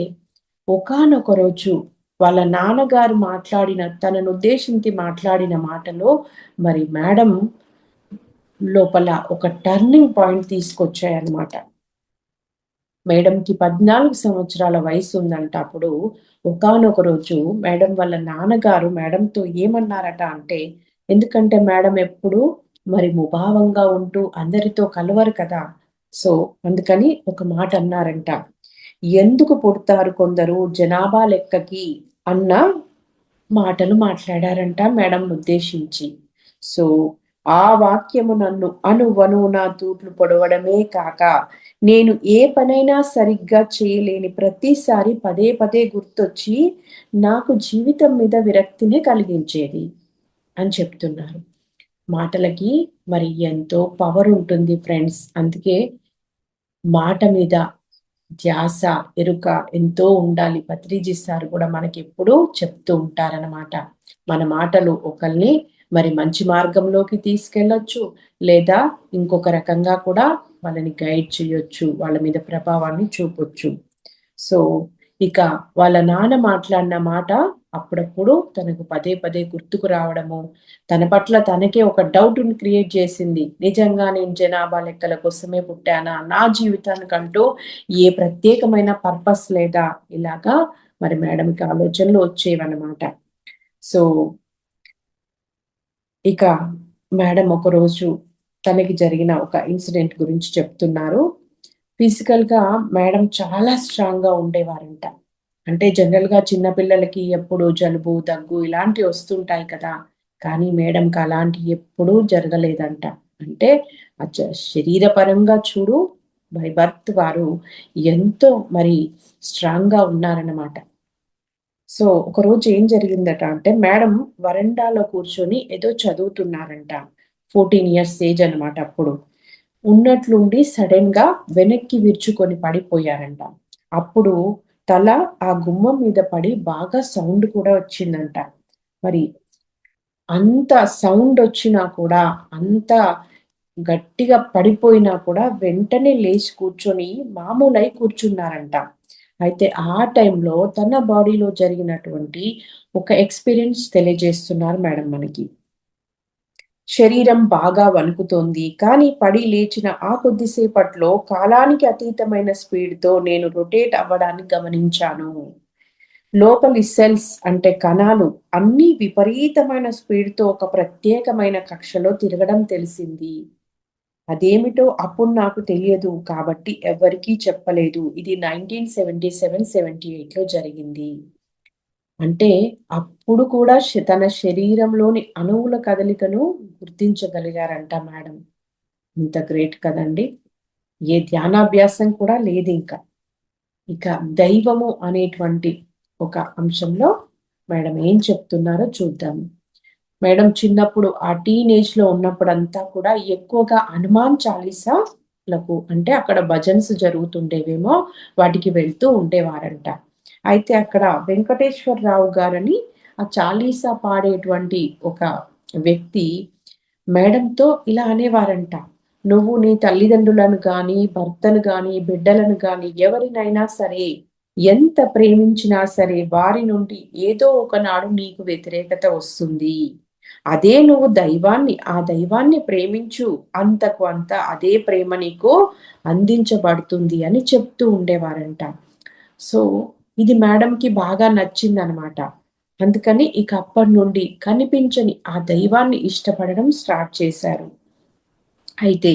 ఒకానొక రోజు వాళ్ళ నాన్నగారు తనను ఉద్దేశించి మాట్లాడిన మాటలో మరి మేడం లోపల ఒక టర్నింగ్ పాయింట్ తీసుకొచ్చాయన్నమాట. మేడంకి 14 సంవత్సరాల వయసు ఉందంట. అప్పుడు ఒకానొక రోజు మేడం వాళ్ళ నాన్నగారు మేడంతో ఏమన్నారట అంటే, ఎందుకంటే మేడం ఎప్పుడు మరి ముభావంగా ఉంటూ అందరితో కలవరు కదా. సో అందుకని ఒక మాట అన్నారంట, ఎందుకు పుడతారు కొందరు జనాభా లెక్కకి అన్న మాటలు మాట్లాడారంట మేడం ఉద్దేశించి. సో ఆ వాక్యము నన్ను అనువనువున తూట్లు పొడవడమే కాక నేను ఏ పనైనా సరిగ్గా చేయలేని ప్రతిసారి పదే పదే గుర్తొచ్చి నాకు జీవితం మీద విరక్తిని కలిగించేది అని చెప్తున్నారు. మాటలకి మరి ఎంతో పవర్ ఉంటుంది ఫ్రెండ్స్. అందుకే మాట మీద ధ్యాస, ఎరుక ఎంతో ఉండాలి. పత్రిజీ సార్ కూడా మనకి ఎప్పుడూ చెప్తూ ఉంటారనమాట. మన మాటలు ఒకరిని మరి మంచి మార్గంలోకి తీసుకెళ్ళొచ్చు, లేదా ఇంకొక రకంగా కూడా వాళ్ళని గైడ్ చేయొచ్చు, వాళ్ళ మీద ప్రభావాన్ని చూపొచ్చు. సో ఇక వాళ్ళ నాన్న మాట్లాడిన మాట అప్పుడప్పుడు తనకు పదే పదే గుర్తుకు రావడము, తన పట్ల తనకే ఒక డౌట్ని క్రియేట్ చేసింది. నిజంగా నేను జనాభా లెక్కల కోసమే పుట్టానా, నా జీవితానికంటూ ఏ ప్రత్యేకమైన పర్పస్ లేదా, ఇలాగా మరి మేడంకి ఆలోచనలు వచ్చేవన్నమాట. సో ఇక మేడం ఒకరోజు తనకి జరిగిన ఒక ఇన్సిడెంట్ గురించి చెప్తున్నారు. ఫిజికల్ గా మేడం చాలా స్ట్రాంగ్ గా ఉండేవారంట. అంటే జనరల్ గా చిన్నపిల్లలకి ఎప్పుడు జలుబు దగ్గు ఇలాంటివి వస్తుంటాయి కదా, కానీ మేడంకి అలాంటి ఎప్పుడూ జరగలేదంట. అంటే శరీరపరంగా చూడు, బై బర్త్ వారు ఎంతో మరి స్ట్రాంగ్ గా ఉన్నారన్నమాట. సో ఒకరోజు ఏం జరిగిందట అంటే, మేడం వరండాలో కూర్చొని ఏదో చదువుతున్నారంట. 14 years ఏజ్ అనమాట అప్పుడు. ఉన్నట్లుండి సడన్ గా వెనక్కి విరుచుకొని పడిపోయారంట. అప్పుడు తల ఆ గుమ్మం మీద పడి బాగా సౌండ్ కూడా వచ్చిందంట. మరి అంత సౌండ్ వచ్చినా కూడా, అంత గట్టిగా పడిపోయినా కూడా వెంటనే లేచి కూర్చొని మామూలై కూర్చున్నారంట. అయితే ఆ టైంలో తన బాడీలో జరిగినటువంటి ఒక ఎక్స్పీరియన్స్ తెలియజేస్తున్నారు మేడం మనకి. శరీరం బాగా వణుకుతోంది, కానీ పడి లేచిన ఆ కొద్దిసేపట్లో కాలానికి అతీతమైన స్పీడ్తో నేను రొటేట్ అవ్వడాన్ని గమనించాను. లోపలి సెల్స్ అంటే కణాలు అన్ని విపరీతమైన స్పీడ్తో ఒక ప్రత్యేకమైన కక్షలో తిరగడం తెలిసింది. అదేమిటో అప్పుడు నాకు తెలియదు కాబట్టి ఎవరికీ చెప్పలేదు. ఇది 1977-78లో జరిగింది. అంటే అప్పుడు కూడా తన శరీరంలోని అణువుల కదలికను గుర్తించగలిగారంట మేడం. ఇంత గ్రేట్ కదండి. ఏ ధ్యానాభ్యాసం కూడా లేదు ఇంకా. ఇక దైవము అనేటువంటి ఒక అంశంలో మేడం ఏం చెప్తున్నారో చూద్దాము. మేడం చిన్నప్పుడు ఆ టీనేజ్ లో ఉన్నప్పుడంతా కూడా ఎక్కువగా హనుమాన్ చాలీసాలకు, అంటే అక్కడ భజన్స్ జరుగుతుండేవేమో, వాటికి వెళ్తూ ఉండేవారంట. అయితే అక్కడ వెంకటేశ్వరరావు గారని ఆ చాలీసా పాడేటువంటి ఒక వ్యక్తి మేడంతో ఇలా అనేవారంట, నువ్వు నీ తల్లిదండ్రులను గాని, భర్తను గాని, బిడ్డలను గాని, ఎవరినైనా సరే ఎంత ప్రేమించినా సరే వారి నుండి ఏదో ఒకనాడు నీకు వ్యతిరేకత వస్తుంది. అదే నువ్వు ఆ దైవాన్ని ప్రేమించు, అంతకు అంత అదే ప్రేమ నీకు అందించబడుతుంది అని చెప్తూ ఉండేవారంట. సో ఇది మేడంకి బాగా నచ్చిందనమాట. అందుకని ఇక అప్పటి నుండి కనిపించని ఆ దైవాన్ని ఇష్టపడడం స్టార్ట్ చేశారు. అయితే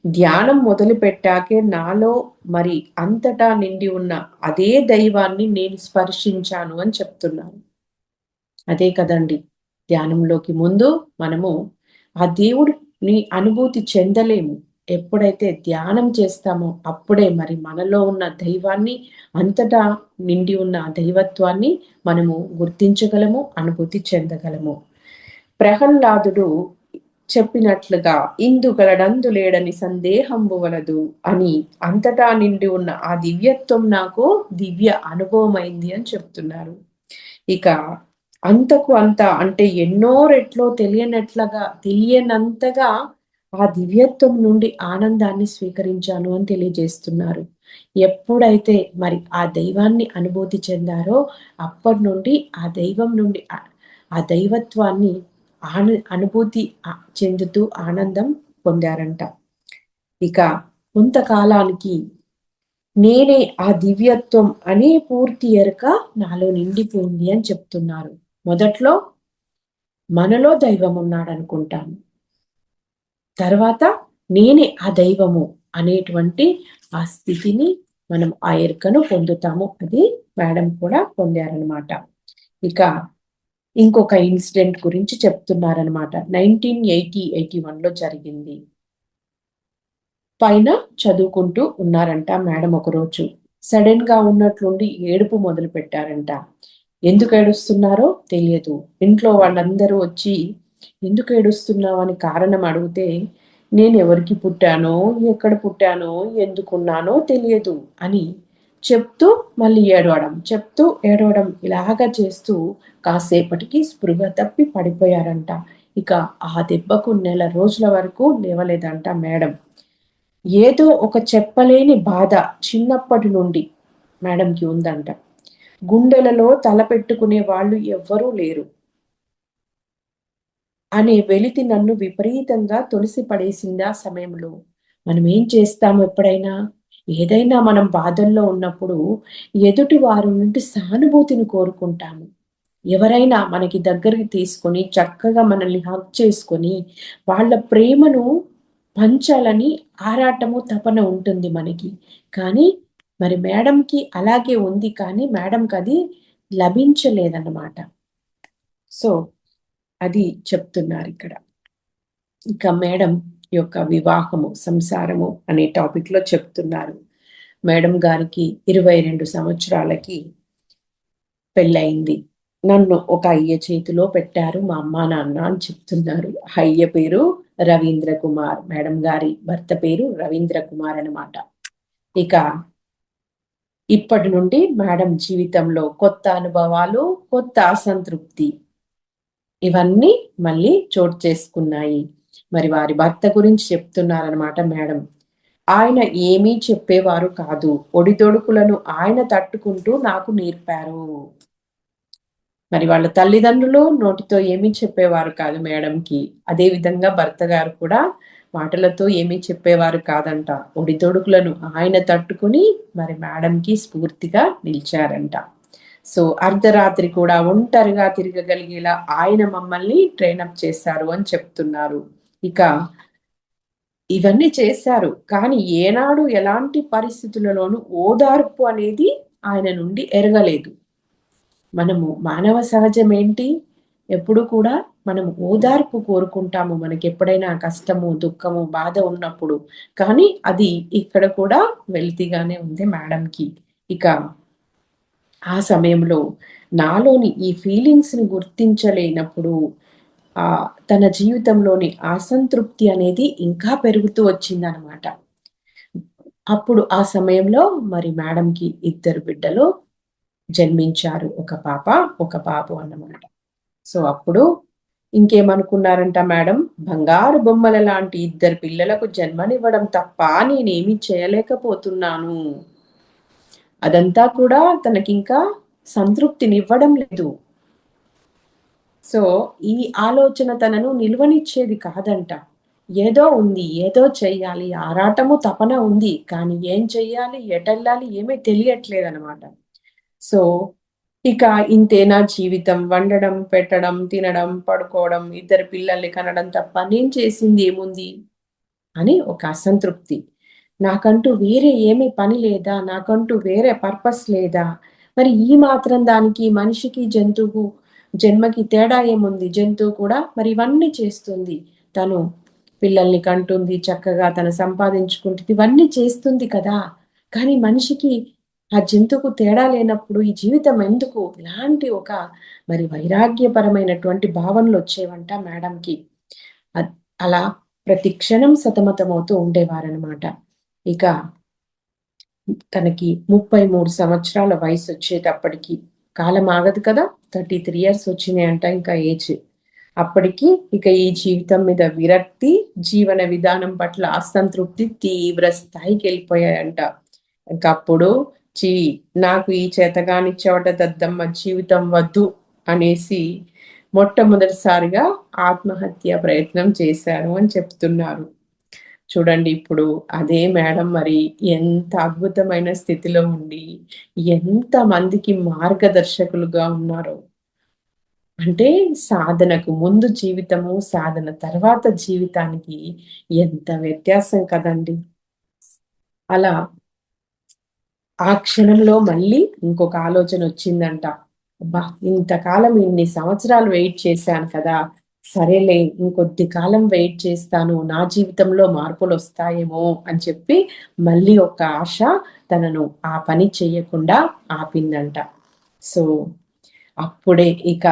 ధ్యానం మొదలు పెట్టాకే నాలో మరి అంతటా నిండి ఉన్న అదే దైవాన్ని నేను స్పర్శించాను అని చెప్తున్నాను. అదే కదండి, ధ్యానంలోకి ముందు మనము ఆ దేవుడిని అనుభూతి చెందలేము. ఎప్పుడైతే ధ్యానం చేస్తామో అప్పుడే మరి మనలో ఉన్న దైవాన్ని, అంతటా నిండి ఉన్న దైవత్వాన్ని మనము గుర్తించగలము, అనుభూతి చెందగలము. ప్రహ్లాదుడు చెప్పినట్లుగా ఇందుగలడందు లేడని సందేహంబు వలదు అని అంతటా నిండి ఉన్న ఆ దివ్యత్వం నాకు దివ్య అనుభవం అయింది అని చెప్తున్నారు. ఇక అంతకు అంత అంటే ఎన్నో రెట్లో తెలియనంతగా ఆ దివ్యత్వం నుండి ఆనందాన్ని స్వీకరించాను అని తెలియజేస్తున్నారు. ఎప్పుడైతే మరి ఆ దైవాన్ని అనుభూతి చెందారో అప్పటి నుండి ఆ దైవం నుండి ఆ దైవత్వాన్ని అనుభూతి చెందుతూ ఆనందం పొందారంట. ఇక కొంతకాలానికి నేనే ఆ దివ్యత్వం అనే పూర్తి ఎరుక నాలో నిండిపోయింది అని చెప్తున్నారు. మొదట్లో మనలో దైవం ఉన్నాడు అనుకుంటాను, తర్వాత నేనే ఆ దైవము అనేటువంటి ఆ స్థితిని మనం ఆ ఎరుకను పొందుతాము. అది మేడం కూడా పొందారనమాట. ఇక ఇంకొక ఇన్సిడెంట్ గురించి చెప్తున్నారనమాట. 1981లో జరిగింది. పైన చదువుకుంటూ ఉన్నారంట మేడం. ఒకరోజు సడన్ గా ఉన్నట్లుండి ఏడుపు మొదలు పెట్టారంట. ఎందుకు ఏడుస్తున్నారో తెలియదు. ఇంట్లో వాళ్ళందరూ వచ్చి ఎందుకు ఏడుస్తున్నావు అని కారణం అడిగితే, నేను ఎవరికి పుట్టానో, ఎక్కడ పుట్టానో, ఎందుకున్నానో తెలియదు అని చెప్తూ మళ్ళీ ఏడవడం ఇలాగా చేస్తూ కాసేపటికి స్పృహ తప్పి పడిపోయారంట. ఇక ఆ దెబ్బకు 1 నెల రోజుల వరకు లేవలేదంట మేడం. ఏదో ఒక చెప్పలేని బాధ చిన్నప్పటి నుండి మేడంకి ఉందంట. గుండెలలో తలపెట్టుకునే వాళ్ళు ఎవ్వరూ లేరు అనే వెలితి నన్ను విపరీతంగా తొలిసి పడేసింది. ఆ సమయంలో మనం ఏం చేస్తాము, ఎప్పుడైనా ఏదైనా మనం బాధల్లో ఉన్నప్పుడు ఎదుటి వారి నుండి సానుభూతిని కోరుకుంటాము. ఎవరైనా మనకి దగ్గరికి తీసుకొని చక్కగా మనల్ని హగ్ చేసుకొని వాళ్ళ ప్రేమను పంచాలని ఆరాటము తపన ఉంటుంది మనకి. కానీ మరి మేడంకి అలాగే ఉంది, కానీ మేడంకి అది లభించలేదన్నమాట. సో అది చెప్తున్నారు ఇక్కడ. ఇంకా మేడం యొక్క వివాహము, సంసారము అనే టాపిక్ లో చెప్తున్నారు. మేడం గారికి 22 సంవత్సరాలకి పెళ్ళయింది. నన్ను ఒక అయ్య చేతిలో పెట్టారు మా అమ్మా నాన్న అని చెప్తున్నారు. అయ్య పేరు రవీంద్ర కుమార్, మేడం గారి భర్త పేరు రవీంద్ర కుమార్ అన్నమాట. ఇక ఇప్పటి నుండి మేడం జీవితంలో కొత్త అనుభవాలు, కొత్త అసంతృప్తి ఇవన్నీ మళ్ళీ చోటు చేసుకున్నాయి. మరి వారి భర్త గురించి చెప్తున్నారనమాట మేడం. ఆయన ఏమీ చెప్పేవారు కాదు, ఒడిదొడుకులను ఆయన తట్టుకుంటూ నాకు నేర్పారు. మరి వాళ్ళ తల్లిదండ్రులు నోటితో ఏమీ చెప్పేవారు కాదు మేడంకి. అదే విధంగా భర్త గారు కూడా మాటలతో ఏమీ చెప్పేవారు కాదంట. ఒడిదొడుకులను ఆయన తట్టుకుని మరి మేడంకి స్ఫూర్తిగా నిలిచారంట. సో అర్ధరాత్రి కూడా ఒంటరిగా తిరగగలిగేలా ఆయన మమ్మల్ని ట్రైనప్ చేశారు అని చెప్తున్నారు. ఇక ఇవన్నీ చేశారు, కానీ ఏనాడు ఎలాంటి పరిస్థితులలోనూ ఓదార్పు అనేది ఆయన నుండి ఎరగలేదు. మనము మానవ సహజం ఏంటి, ఎప్పుడు కూడా మనం ఓదార్పు కోరుకుంటాము మనకి ఎప్పుడైనా కష్టము, దుఃఖము, బాధ ఉన్నప్పుడు. కానీ అది ఇక్కడ కూడా వెల్తిగానే ఉంది మేడంకి. ఇక ఆ సమయంలో నాలోని ఈ ఫీలింగ్స్ ని గుర్తించలేనప్పుడు తన జీవితంలోని అసంతృప్తి అనేది ఇంకా పెరుగుతూ వచ్చిందనమాట. అప్పుడు ఆ సమయంలో మరి మేడంకి 2 బిడ్డలు జన్మించారు, ఒక పాప ఒక బాబు అన్నమాట. సో అప్పుడు ఇంకేమనుకున్నారంట మేడం, బంగారు బొమ్మల లాంటి 2 పిల్లలకు జన్మనివ్వడం తప్ప నేనేమి చేయలేకపోతున్నాను. అదంతా కూడా తనకింకా సంతృప్తినివ్వడం లేదు. సో ఈ ఆలోచన తనను నిలువనిచ్చేది కాదంట. ఏదో ఉంది, ఏదో చెయ్యాలి, ఆరాటము తపన ఉంది, కానీ ఏం చెయ్యాలి, ఎటెళ్ళాలి ఏమీ తెలియట్లేదనమాట. సో ఇక ఇంతేనా జీవితం, వండడం, పెట్టడం, తినడం, పడుకోవడం, 2 పిల్లల్ని కనడం తప్ప నేను చేసింది ఏముంది అని ఒక అసంతృప్తి. నాకంటూ వేరే ఏమీ పని లేదా, నాకంటూ వేరే పర్పస్ లేదా, మరి ఈ మాత్రం దానికి మనిషికి జంతువు జన్మకి తేడా ఏముంది, జంతువు కూడా మరి ఇవన్నీ చేస్తుంది, తను పిల్లల్ని కంటుంది, చక్కగా తను సంపాదించుకుంటుంది, ఇవన్నీ చేస్తుంది కదా, కానీ మనిషికి ఆ జంతువుకు తేడా లేనప్పుడు ఈ జీవితం ఎందుకు, ఇలాంటి ఒక మరి వైరాగ్యపరమైనటువంటి భావనలు వచ్చేవంట మేడంకి. అలా ప్రతి క్షణం సతమతమవుతూ ఉండేవారనమాట. ఇక తనకి 33 సంవత్సరాల వయసు వచ్చేటప్పటికి, కాలం ఆగదు కదా, 33 years వచ్చినాయంట ఇంకా ఏజ్. అప్పటికి ఇక ఈ జీవితం మీద విరక్తి, జీవన విధానం పట్ల అసంతృప్తి తీవ్ర స్థాయికి వెళ్ళిపోయాయంట. ఇంకప్పుడు నాకు ఈ చేతగాని చెవట దద్దమ్మ జీవితం వద్దు అనేసి మొట్టమొదటిసారిగా ఆత్మహత్య ప్రయత్నం చేశారు అని చెప్తున్నారు. చూడండి ఇప్పుడు అదే మేడం మరి ఎంత అద్భుతమైన స్థితిలో ఉండి ఎంత మందికి మార్గదర్శకులుగా ఉన్నారో. అంటే సాధనకు ముందు జీవితము, సాధన తర్వాత జీవితానికి ఎంత వ్యత్యాసం కదండి. అలా ఆ క్షణంలో మళ్ళీ ఇంకొక ఆలోచన వచ్చిందంట. అబ్బా, ఇంతకాలం ఇన్ని సంవత్సరాలు వెయిట్ చేశాను కదా, సరేలే ఇంకొద్ది కాలం వెయిట్ చేస్తాను, నా జీవితంలో మార్పులు వస్తాయేమో అని చెప్పి మళ్ళీ ఒక ఆశ తనను ఆ పని చేయకుండా ఆపిందంట. సో అప్పుడే ఇక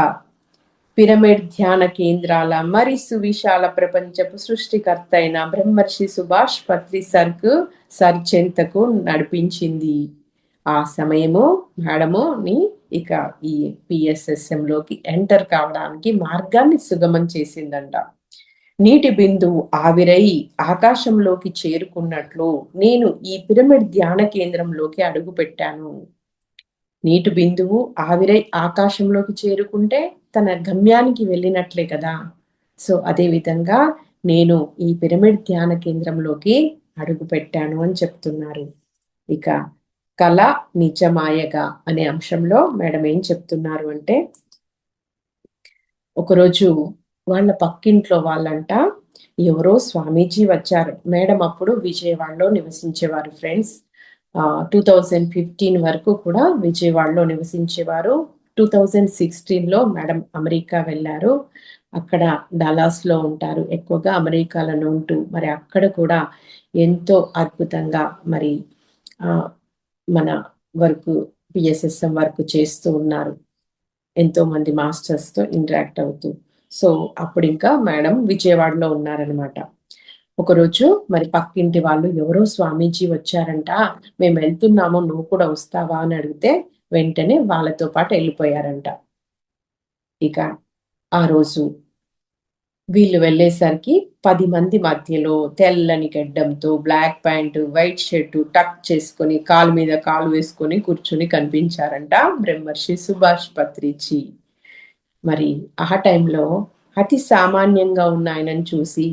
పిరమిడ్ ధ్యాన కేంద్రాల మరి సువిశాల ప్రపంచపు సృష్టికర్త అయిన బ్రహ్మర్షి సుభాష్ పత్రి సర్ చెంతకు నడిపించింది. ఆ సమయము మేడముని ఇక ఈ PSSM లోకి ఎంటర్ కావడానికి మార్గాన్ని సుగమం చేసిందంట. నీటి బిందువు ఆవిరై ఆకాశంలోకి చేరుకున్నట్లు నేను ఈ పిరమిడ్ ధ్యాన కేంద్రంలోకి అడుగు పెట్టాను. నీటి బిందువు ఆవిరై ఆకాశంలోకి చేరుకుంటే తన గమ్యానికి వెళ్ళినట్లే కదా. సో అదే విధంగా నేను ఈ పిరమిడ్ ధ్యాన కేంద్రంలోకి అడుగు పెట్టాను అని చెప్తున్నారు. ఇక కళ నిజమాయగా అనే అంశంలో మేడం ఏం చెప్తున్నారు అంటే, ఒకరోజు వాళ్ళ పక్కింట్లో వాళ్ళంట ఎవరో స్వామీజీ వచ్చారు. మేడం అప్పుడు విజయవాడలో నివసించేవారు ఫ్రెండ్స్. 2015 వరకు కూడా విజయవాడలో నివసించేవారు. 2016లో మేడం అమెరికా వెళ్ళారు. అక్కడ డలాస్లో ఉంటారు. ఎక్కువగా అమెరికాలో ఉంటూ మరి అక్కడ కూడా ఎంతో అద్భుతంగా మరి మన వర్క్ పిఎస్ఎస్ఎం వర్క్ చేస్తూ ఉన్నారు. ఎంతో మంది మాస్టర్స్తో ఇంటరాక్ట్ అవుతూ. సో అప్పుడు ఇంకా మేడం విజయవాడలో ఉన్నారనమాట. ఒకరోజు మరి పక్కింటి వాళ్ళు ఎవరో స్వామీజీ వచ్చారంట, మేము వెళ్తున్నాము, నువ్వు కూడా వస్తావా అని అడిగితే వెంటనే వాళ్ళతో పాటు వెళ్ళిపోయారంట. ఇక ఆ రోజు వీళ్ళు వెళ్ళేసరికి 10 మంది మధ్యలో తెల్లని గడ్డంతో బ్లాక్ ప్యాంటు వైట్ షర్టు టక్ చేసుకొని కాలు మీద కాలు వేసుకొని కూర్చుని కనిపించారంట బ్రహ్మర్షి సుభాష్ పత్రిజీ. మరి ఆ టైంలో అతి సామాన్యంగా ఉన్న ఆయనను చూసి,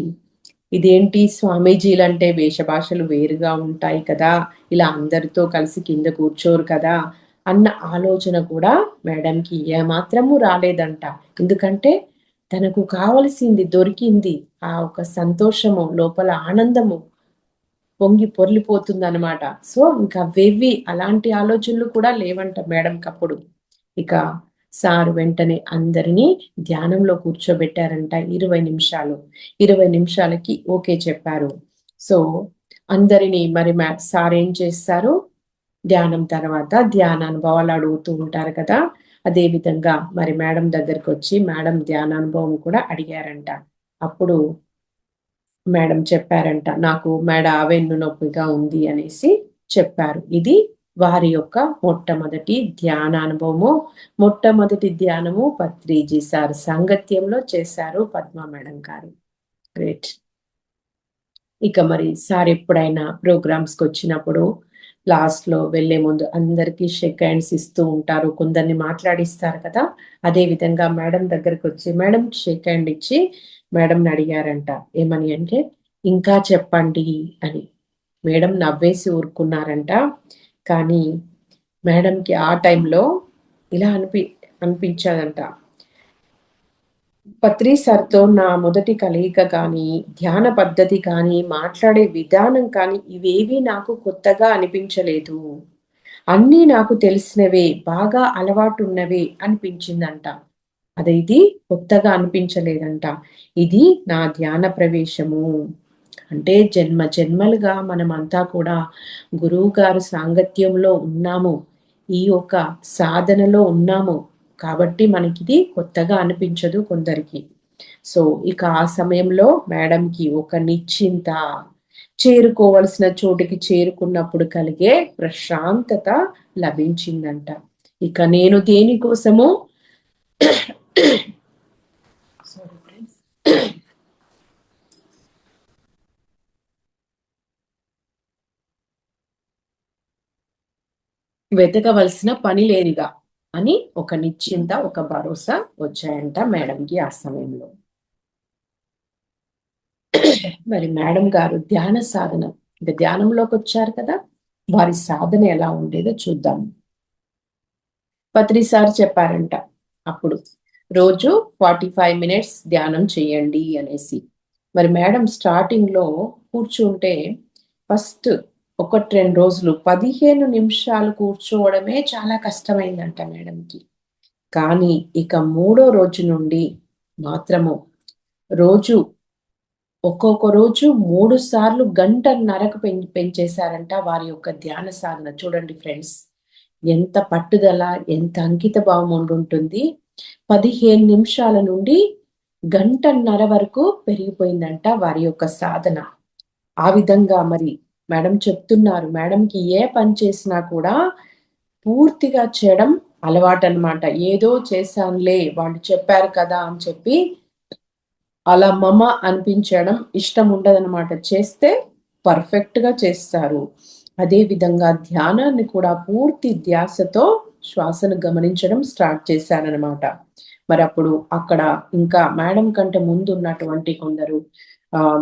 ఇదేంటి స్వామీజీలంటే వేషభాషలు వేరుగా ఉంటాయి కదా, ఇలా అందరితో కలిసి కింద కూర్చోరు కదా అన్న ఆలోచన కూడా మేడంకి ఏమాత్రము రాలేదంట. ఎందుకంటే తనకు కావలసింది దొరికింది. ఆ ఒక సంతోషము లోపల ఆనందము పొంగి పొర్లిపోతుంది అనమాట. సో ఇంకా వెవ్వి అలాంటి ఆలోచనలు కూడా లేవంట మేడంకి అప్పుడు. ఇక సార్ వెంటనే అందరినీ ధ్యానంలో కూర్చోబెట్టారంట 20 నిమిషాలు. 20 నిమిషాలకి ఓకే చెప్పారు. సో అందరినీ మరి సార్ ఏం చేస్తారు, ధ్యానం తర్వాత ధ్యాన అనుభవాలు అడుగుతూ ఉంటారు కదా, అదే విధంగా మరి మేడం దగ్గరకు వచ్చి మేడం ధ్యానానుభవం కూడా అడిగారంట. అప్పుడు మేడం చెప్పారంట, నాకు మేడ వెన్ను నొప్పిగా ఉంది అనేసి చెప్పారు. ఇది వారి యొక్క మొట్టమొదటి ధ్యానానుభవము. మొట్టమొదటి ధ్యానము పత్రిజీ సార్ సాంగత్యంలో చేశారు పద్మ మేడం గారు. గ్రేట్. ఇక మరి సార్ ఎప్పుడైనా ప్రోగ్రామ్స్కి వచ్చినప్పుడు లాస్ట్ లో వెళ్లే ముందు అందరికీ షేక్ హ్యాండ్స్ ఇస్తూ ఉంటారు, కొందరిని మాట్లాడిస్తారు కదా. అదే విధంగా మేడం దగ్గరకు వచ్చి మేడం షేక్ హ్యాండ్ ఇచ్చి మేడంని అడిగారంట. ఏమని అంటే, ఇంకా చెప్పండి అని. మేడం నవ్వేసి ఊరుకున్నారంట. కానీ మేడంకి ఆ టైంలో ఇలా అనిపించదంట, పత్రి సార్తో నా మొదటి కలయిక కానీ ధ్యాన పద్ధతి కానీ మాట్లాడే విధానం కానీ ఇవేవి నాకు కొత్తగా అనిపించలేదు, అన్నీ నాకు తెలిసినవే, బాగా అలవాటు ఉన్నవే అనిపించిందంట. ఇది కొత్తగా అనిపించలేదంట. ఇది నా ధ్యాన ప్రవేశము. అంటే జన్మ జన్మలుగా మనమంతా కూడా గురువు గారు సాంగత్యంలో ఉన్నాము, ఈ యొక్క సాధనలో ఉన్నాము కాబట్టి మనకిది కొత్తగా అనిపించదు కొందరికి. సో ఇక ఆ సమయంలో మేడంకి ఒక నిశ్చింత, చేరుకోవలసిన చోటికి చేరుకున్నప్పుడు కలిగే ప్రశాంతత లభించిందంట. ఇక నేను దేనికోసము వెతకవలసిన పని లేదుగా అని ఒక నిశ్చింత, ఒక భరోసా వచ్చాయంట మేడంకి ఆ సమయంలో. మరి మేడం గారు ధ్యాన సాధన, ఇంకా ధ్యానంలోకి వచ్చారు కదా, వారి సాధన ఎలా ఉండేదో చూద్దాం. పత్రి సార్ చెప్పారంట అప్పుడు, రోజు 45 మినిట్స్ ధ్యానం చేయండి అనేసి. మరి మేడం స్టార్టింగ్ లో కూర్చుంటే ఫస్ట్ 1-2 రోజులు 15 నిమిషాలు కూర్చోవడమే చాలా కష్టమైందంట మేడంకి. కానీ ఇక 3వ రోజు నుండి మాత్రము రోజు ఒక్కొక్క రోజు 3 సార్లు 1.5 గంటలకు పెంచేశారంట వారి యొక్క ధ్యాన సాధన. చూడండి ఫ్రెండ్స్, ఎంత పట్టుదల, ఎంత అంకిత భావం ఉండుంటుంది. 15 నిమిషాల నుండి 1.5 గంట వరకు పెరిగిపోయిందంట వారి యొక్క సాధన. ఆ విధంగా మరి మేడం చెప్తున్నారు, మేడంకి ఏ పని చేసినా కూడా పూర్తిగా చేయడం అలవాటు అనమాట. ఏదో చేశానులే వాళ్ళు చెప్పారు కదా అని చెప్పి అలా మమ అనిపించడం ఇష్టం ఉండదనమాట. చేస్తే పర్ఫెక్ట్ గా చేస్తారు. అదే విధంగా ధ్యానాన్ని కూడా పూర్తి ధ్యాసతో శ్వాసను గమనించడం స్టార్ట్ చేశానన్నమాట. మరి అప్పుడు అక్కడ ఇంకా మేడం కంటే ముందు ఉన్నటువంటి కొందరు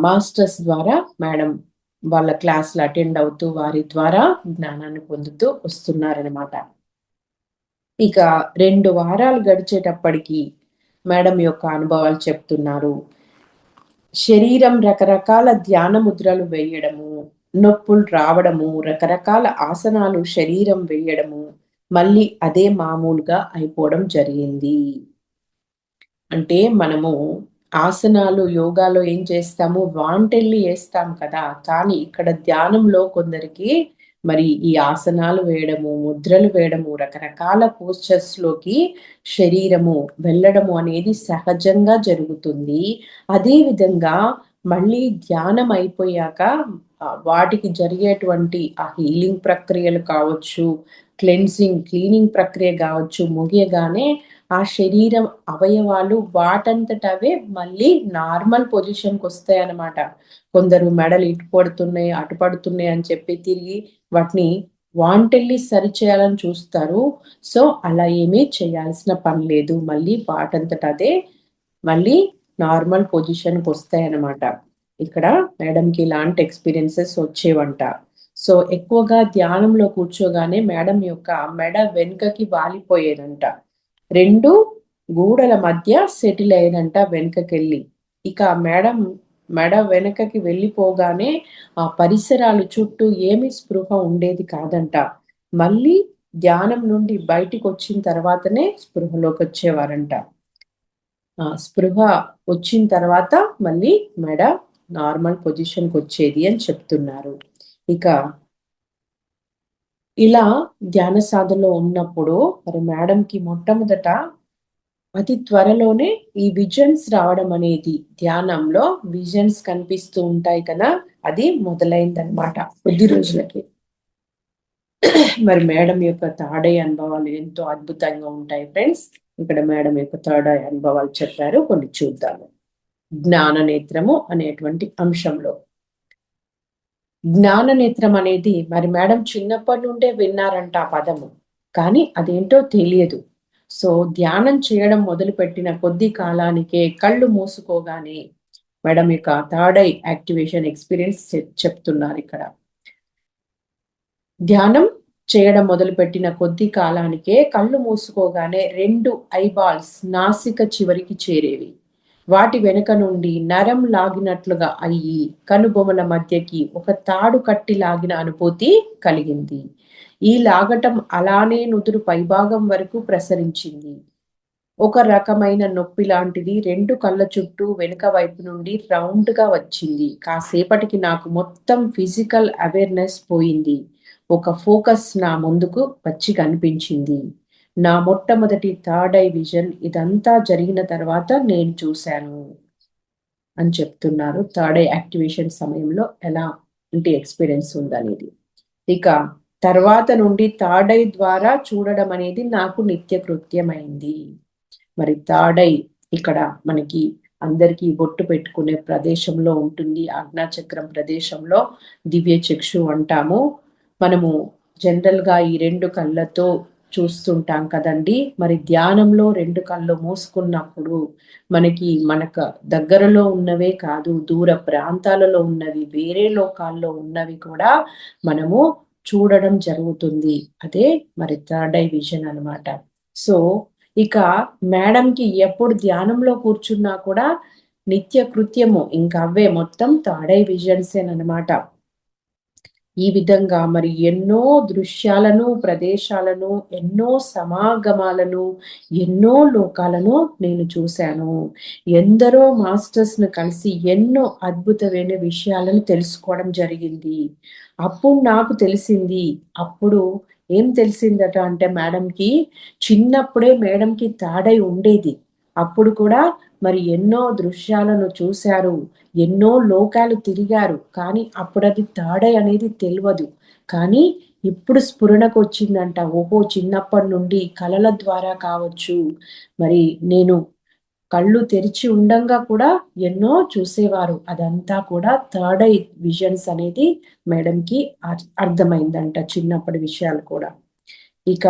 మాస్టర్స్ ద్వారా మేడం వాళ్ళ క్లాసులు అటెండ్ అవుతూ వారి ద్వారా జ్ఞానాన్ని పొందుతూ వస్తున్నారనమాట. ఇక 2 వారాలు గడిచేటప్పటికి మేడం యొక్క అనుభవాలు చెప్తున్నారు. శరీరం రకరకాల ధ్యాన ముద్రలు వేయడము, నొప్పులు రావడము, రకరకాల ఆసనాలు శరీరం వేయడము, మళ్ళీ అదే మామూలుగా అయిపోవడం జరిగింది. అంటే మనము ఆసనాలు యోగాలో ఏం చేస్తాము, వాంటెల్లి వేస్తాం కదా, కానీ ఇక్కడ ధ్యానంలో కొందరికి మరి ఈ ఆసనాలు వేయడము, ముద్రలు వేయడము, రకరకాల పోస్చర్స్ లోకి శరీరము వెళ్ళడము అనేది సహజంగా జరుగుతుంది. అదే విధంగా మళ్ళీ ధ్యానం అయిపోయాక వాటికి జరిగేటువంటి ఆ హీలింగ్ ప్రక్రియలు కావచ్చు, క్లీనింగ్ ప్రక్రియ కావచ్చు, ముగియగానే ఆ శరీరం అవయవాలు వాటంతట అవే మళ్ళీ నార్మల్ పొజిషన్కి వస్తాయి అన్నమాట. కొందరు మెడలు ఇటు పడుతున్నాయి అటు పడుతున్నాయి అని చెప్పి తిరిగి వాటిని వాంటెల్లి సరిచేయాలని చూస్తారు. సో అలా ఏమీ చేయాల్సిన పని లేదు. మళ్ళీ వాటంతట అదే మళ్ళీ నార్మల్ పొజిషన్కి వస్తాయి అన్నమాట. ఇక్కడ మేడంకి ఇలాంటి ఎక్స్పీరియన్సెస్ వచ్చేవంట. సో ఎక్కువగా ధ్యానంలో కూర్చోగానే మేడం యొక్క మెడ వెనుకకి వాలిపోయేదంట. 2 గూడల మధ్య సెటిల్ అయ్యేదంట వెనుకకెళ్ళి. ఇక మేడం మెడ వెనకకి వెళ్ళిపోగానే ఆ పరిసరాలు చుట్టూ ఏమీ స్పృహ ఉండేది కాదంట. మళ్ళీ ధ్యానం నుండి బయటికి వచ్చిన తర్వాతనే స్పృహలోకి వచ్చేవారంట. స్పృహ వచ్చిన తర్వాత మళ్ళీ మెడ నార్మల్ పొజిషన్కి వచ్చేది అని చెప్తున్నారు. ఇక ఇలా ధ్యాన సాధనలో ఉన్నప్పుడు మరి మేడంకి మొట్టమొదట అతి త్వరలోనే ఈ విజన్స్ రావడం అనేది, ధ్యానంలో విజన్స్ కనిపిస్తూ ఉంటాయి కదా, అది మొదలైందనమాట కొద్ది రోజులకి. మరి మేడం యొక్క థర్డ్ ఐ అనుభవాలు ఎంతో అద్భుతంగా ఉంటాయి ఫ్రెండ్స్. ఇక్కడ మేడం యొక్క థర్డ్ ఐ అనుభవాలు చెప్పారు, కొన్ని చూద్దాము. జ్ఞాన నేత్రము అనేటువంటి అంశంలో జ్ఞాన నేత్రం అనేది మరి మేడం చిన్నప్పటి నుండే విన్నారంట ఆ పదము, కానీ అదేంటో తెలియదు. సో ధ్యానం చేయడం మొదలుపెట్టిన కొద్ది కాలానికే కళ్ళు మూసుకోగానే మేడం యొక్క థర్డ్ ఐ యాక్టివేషన్ ఎక్స్పీరియన్స్ చెప్తున్నారు ఇక్కడ. ధ్యానం చేయడం మొదలుపెట్టిన కొద్ది కాలానికే కళ్ళు మూసుకోగానే 2 ఐబాల్స్ నాసిక చివరికి చేరేవి. వాటి వెనుక నుండి నరం లాగినట్లుగా అయ్యి కనుబొమల మధ్యకి ఒక తాడు కట్టి లాగిన అనుభూతి కలిగింది. ఈ లాగటం అలానే నుదురు పైభాగం వరకు ప్రసరించింది. ఒక రకమైన నొప్పి లాంటిది 2 కళ్ళ చుట్టూ వెనుక వైపు నుండి రౌండ్ గా వచ్చింది. కాసేపటికి నాకు మొత్తం ఫిజికల్ అవేర్నెస్ పోయింది. ఒక ఫోకస్ నా ముందుకు వచ్చి కనిపించింది. నా మొట్టమొదటి థర్డ్ ఐ విజన్ ఇదంతా జరిగిన తర్వాత నేను చూశాను అని చెప్తున్నారు. థర్డ్ ఐ యాక్టివేషన్ సమయంలో ఎలాంటి ఎక్స్పీరియన్స్ ఉందనేది. ఇక తర్వాత నుండి థర్డ్ ఐ ద్వారా చూడడం అనేది నాకు నిత్య కృత్యమైంది. మరి థర్డ్ ఐ ఇక్కడ మనకి అందరికీ బొట్టు పెట్టుకునే ప్రదేశంలో ఉంటుంది. ఆజ్ఞాచక్రం ప్రదేశంలో దివ్య చక్షు అంటాము. మనము జనరల్ గా ఈ 2 కళ్ళతో చూస్తుంటాం కదండి. మరి ధ్యానంలో 2 కళ్ళు మూసుకున్నప్పుడు మనకు దగ్గరలో ఉన్నవే కాదు, దూర ప్రాంతాలలో ఉన్నవి, వేరే లోకాల్లో ఉన్నవి కూడా మనము చూడడం జరుగుతుంది. అదే మరి థర్డ్ ఐ విజన్ అన్నమాట. సో ఇక మేడంకి ఎప్పుడు ధ్యానంలో కూర్చున్నా కూడా నిత్య కృత్యము ఇంకా అవే మొత్తం థర్డ్ ఐ విజన్సేనమాట. ఈ విధంగా మరి ఎన్నో దృశ్యాలను, ప్రదేశాలను, ఎన్నో సమాగమాలను, ఎన్నో లోకాలను నేను చూశాను. ఎందరో మాస్టర్స్ ను కలిసి ఎన్నో అద్భుతమైన విషయాలను తెలుసుకోవడం జరిగింది. అప్పుడు నాకు తెలిసింది, అప్పుడు ఏం తెలిసిందట అంటే మేడంకి చిన్నప్పుడే మేడంకి థర్డ్ ఐ ఉండేది. అప్పుడు కూడా మరి ఎన్నో దృశ్యాలను చూశారు, ఎన్నో లోకాలు తిరిగారు, కానీ అప్పుడు అది థర్డ్ ఐ అనేది తెలియదు. కానీ ఇప్పుడు స్ఫురణకు వచ్చిందంట. ఓహో, చిన్నప్పటి నుండి కళల ద్వారా కావచ్చు, మరి నేను కళ్ళు తెరిచి ఉండంగా కూడా ఎన్నో చూసేవారు. అదంతా కూడా థర్డ్ ఐ విజన్స్ అనేది మేడంకి అర్థమైందంట, చిన్నప్పటి విషయాలు కూడా. ఇక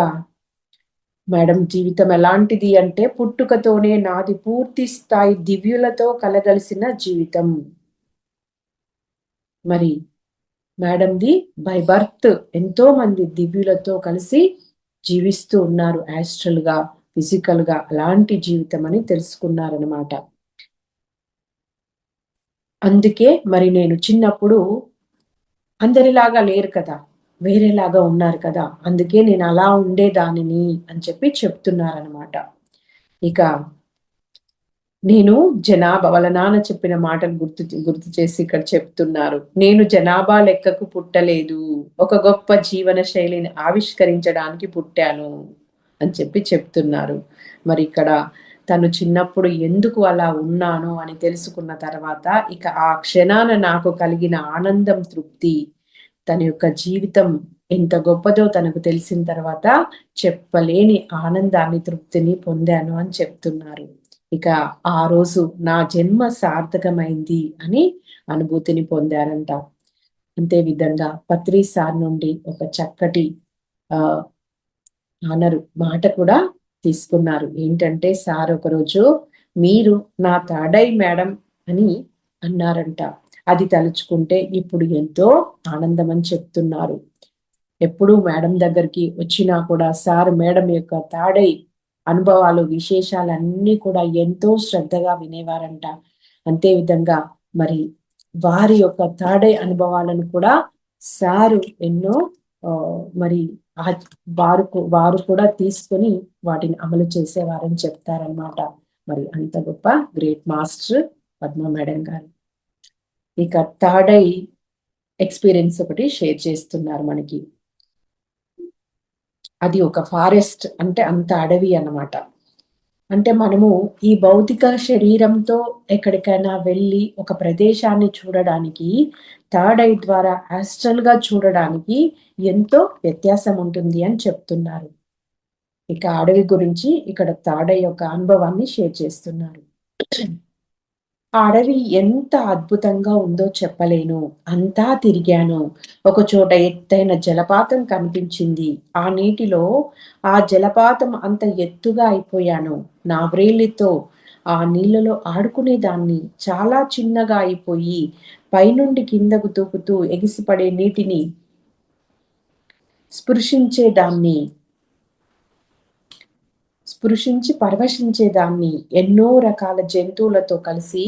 మేడం జీవితం ఎలాంటిది అంటే పుట్టుకతోనే నాది పూర్తి స్థాయి దివ్యులతో కలగలిసిన జీవితం. మరి మేడంది బై బర్త్ ఎంతో మంది దివ్యులతో కలిసి జీవిస్తూ ఉన్నారు, యాస్ట్రల్ గా, ఫిజికల్ గా. అలాంటి జీవితం అని తెలుసుకున్నారనమాట. అందుకే మరి నేను చిన్నప్పుడు అందరిలాగా లేరు కదా, వేరేలాగా ఉన్నారు కదా, అందుకే నేను అలా ఉండేదానిని అని చెప్పి చెప్తున్నారనమాట. ఇక నేను జనాభా, వాళ్ళ నాన్న చెప్పిన మాటలు గుర్తు చేసి ఇక్కడ చెప్తున్నారు. నేను జనాభా లెక్కకు పుట్టలేదు, ఒక గొప్ప జీవన శైలిని ఆవిష్కరించడానికి పుట్టాను అని చెప్పి చెప్తున్నారు. మరి ఇక్కడ తను చిన్నప్పుడు ఎందుకు అలా ఉన్నాను అని తెలుసుకున్న తర్వాత ఇక ఆ క్షణాన నాకు కలిగిన ఆనందం, తృప్తి, తన యొక్క జీవితం ఎంత గొప్పదో తనకు తెలిసిన తర్వాత చెప్పలేని ఆనందాన్ని, తృప్తిని పొందాను అని చెప్తున్నారు. ఇక ఆ రోజు నా జన్మ సార్థకమైంది అని అనుభూతిని పొందారంట. అంతే విధంగా పత్రి సార్ నుండి ఒక చక్కటి ఆనరు మాట కూడా తీసుకున్నారు. ఏంటంటే సార్ ఒకరోజు మీరు నా తాడై మేడం అని అన్నారంట. అది తలుచుకుంటే ఇప్పుడు ఎంతో ఆనందం అని చెప్తున్నారు. ఎప్పుడు మేడం దగ్గరికి వచ్చినా కూడా సార్ మేడం యొక్క తాడై అనుభవాలు, విశేషాలన్నీ కూడా ఎంతో శ్రద్ధగా వినేవారంట. అంతే విధంగా మరి వారి యొక్క తాడై అనుభవాలను కూడా సారు ఎన్నో మరి వారు కూడా తీసుకొని వాటిని అమలు చేసేవారని చెప్తారనమాట. మరి అంత గొప్ప గ్రేట్ మాస్టర్ పద్మ మేడం గారు. ఇక తాడై ఎక్స్పీరియన్స్ ఒకటి షేర్ చేస్తున్నారు మనకి. అది ఒక ఫారెస్ట్, అంటే అంత అడవి అన్నమాట. అంటే మనము ఈ భౌతిక శరీరంతో ఎక్కడికైనా వెళ్ళి ఒక ప్రదేశాన్ని చూడడానికి, థర్డ్ ఐ ద్వారా ఆస్ట్రల్ గా చూడడానికి ఎంతో వ్యత్యాసం ఉంటుంది అని చెప్తున్నారు. ఇక అడవి గురించి ఇక్కడ థర్డ్ ఐ యొక్క అనుభవాన్ని షేర్ చేస్తున్నారు. ఆ అడవి ఎంత అద్భుతంగా ఉందో చెప్పలేను. అంతా తిరిగాను. ఒక చోట ఎత్తైన జలపాతం కనిపించింది. ఆ నీటిలో ఆ జలపాతం అంత ఎత్తుగా అయిపోయాను. నా వ్రేలితో ఆ నీళ్ళలో ఆడుకునేదాన్ని. చాలా చిన్నగా అయిపోయి పైనుండి కిందకు దూకుతూ ఎగిసిపడే నీటిని స్పృశించి పరవశించేదాన్ని. ఎన్నో రకాల జంతువులతో కలిసి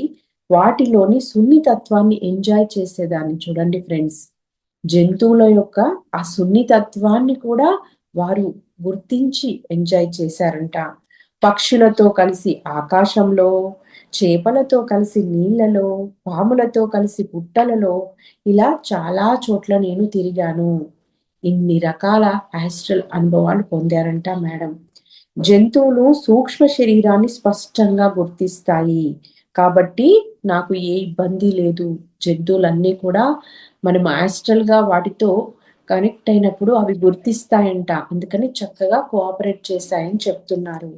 వాటిలోని సున్నితత్వాన్ని ఎంజాయ్ చేసేదాన్ని. చూడండి ఫ్రెండ్స్, జంతువుల యొక్క ఆ సున్నితత్వాన్ని కూడా వారు గుర్తించి ఎంజాయ్ చేశారంట. పక్షులతో కలిసి ఆకాశంలో, చేపలతో కలిసి నీళ్లలో, పాములతో కలిసి పుట్టలలో, ఇలా చాలా చోట్ల నేను తిరిగాను. ఇన్ని రకాల ఆస్ట్రల్ అనుభవాలు పొందారంట మేడం. జంతువులు సూక్ష్మ శరీరాన్ని స్పష్టంగా గుర్తిస్తాయి కాబట్టి నాకు ఏ ఇబ్బంది లేదు. జంతువులన్నీ కూడా మనం ఆస్ట్రల్ గా వాటితో కనెక్ట్ అయినప్పుడు అవి గుర్తిస్తాయంట. అందుకని చక్కగా కోఆపరేట్ చేశాయని చెప్తున్నారు.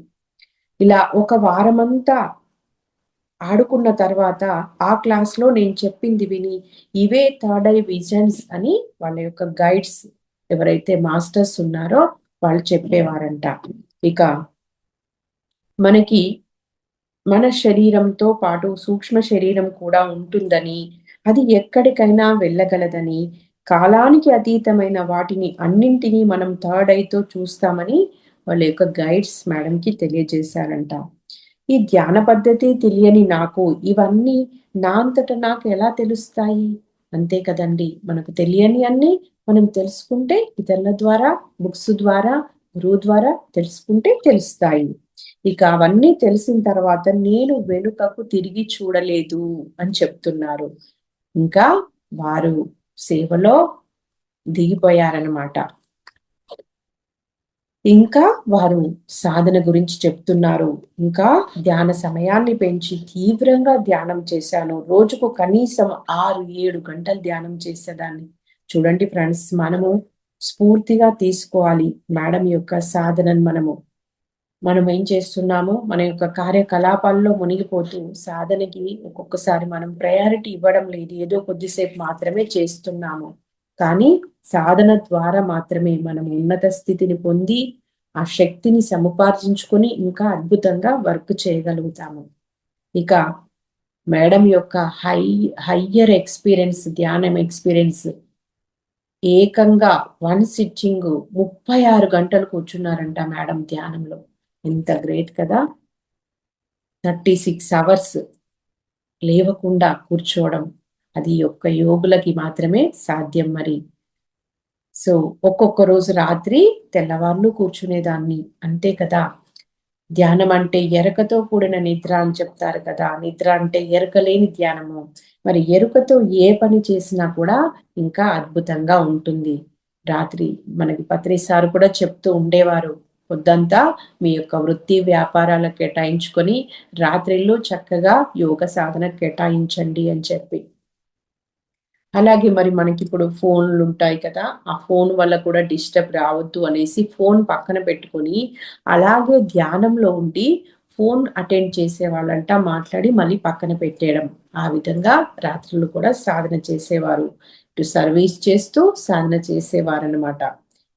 ఇలా ఒక వారమంతా ఆడుకున్న తర్వాత ఆ క్లాస్ లో నేను చెప్పింది విని ఇవే థర్డ్ ఐ విజన్స్ అని వాళ్ళ యొక్క గైడ్స్ ఎవరైతే మాస్టర్స్ ఉన్నారో వాళ్ళు చెప్పేవారంట. ఇక మనకి మన శరీరంతో పాటు సూక్ష్మ శరీరం కూడా ఉంటుందని, అది ఎక్కడికైనా వెళ్ళగలదని, కాలానికి అతీతమైన వాటిని అన్నింటినీ మనం థర్డ్ ఐతో చూస్తామని వాళ్ళ యొక్క గైడ్స్ మేడంకి తెలియజేశారంట. ఈ ధ్యాన పద్ధతి తెలియని నాకు ఇవన్నీ నా అంతట నాకు ఎలా తెలుస్తాయి? అంతే కదండి, మనకు తెలియని అన్ని మనం తెలుసుకుంటే ఇతరుల ద్వారా, బుక్స్ ద్వారా, గురువు ద్వారా తెలుసుకుంటే తెలుస్తాయి. ఇక అవన్నీ తెలిసిన తర్వాత నేను వెనుకకు తిరిగి చూడలేదు అని చెప్తున్నారు. ఇంకా వారు సేవలో దిగిపోయారనమాట. ఇంకా వారు సాధన గురించి చెప్తున్నారు. ఇంకా ధ్యాన సమయాన్ని పెంచి తీవ్రంగా ధ్యానం చేశాను. రోజుకు కనీసం 6-7 గంటలు ధ్యానం చేసేదాన్ని. చూడండి ఫ్రెండ్స్, మనము స్ఫూర్తిగా తీసుకోవాలి మేడం యొక్క సాధనను. మనం ఏం చేస్తున్నామో మన యొక్క కార్యకలాపాల్లో మునిగిపోతూ సాధనకి ఒక్కొక్కసారి మనం ప్రయారిటీ ఇవ్వడం లేదు. ఏదో కొద్దిసేపు మాత్రమే చేస్తున్నాము. కానీ సాధన ద్వారా మాత్రమే మనం ఉన్నత స్థితిని పొంది ఆ శక్తిని సముపార్జించుకొని ఇంకా అద్భుతంగా వర్క్ చేయగలుగుతాము. ఇక మేడం యొక్క హయ్యర్ ఎక్స్పీరియన్స్, ధ్యానం ఎక్స్పీరియన్స్ ఏకంగా 1 సిట్టింగ్ 36 గంటలు కూర్చున్నారంట మేడం ధ్యానంలో. ఎంత గ్రేట్ కదా! 36 అవర్స్ లేవకుండా కూర్చోవడం అది ఒక్క యోగులకి మాత్రమే సాధ్యం మరి. సో ఒక్కొక్క రోజు రాత్రి తెల్లవార్లు కూర్చునేదాన్ని. అంతే కదా, ధ్యానం అంటే ఎరకతో కూడిన నిద్ర అని చెప్తారు కదా, నిద్ర అంటే ఎరక లేని ధ్యానము. మరి ఎరుకతో ఏ పని చేసినా కూడా ఇంకా అద్భుతంగా ఉంటుంది. రాత్రి మనకి పత్రి సార్ కూడా చెప్తూ ఉండేవారు, పొద్దంతా మీ యొక్క వృత్తి వ్యాపారాలకు కేటాయించుకొని రాత్రిళ్ళు చక్కగా యోగ సాధన కేటాయించండి అని చెప్పి. అలాగే మరి మనకి ఇప్పుడు ఫోన్లు ఉంటాయి కదా, ఆ ఫోన్ వల్ల కూడా డిస్టర్బ్ రావద్దు అనేసి ఫోన్ పక్కన పెట్టుకొని అలాగే ధ్యానంలో ఉండి ఫోన్ అటెండ్ చేసే వాళ్ళంట మాట్లాడి మళ్ళీ పక్కన పెట్టేయడం. ఆ విధంగా రాత్రులు కూడా సాధన చేసేవారు. ఇటు సర్వీస్ చేస్తూ సాధన చేసేవారు అనమాట.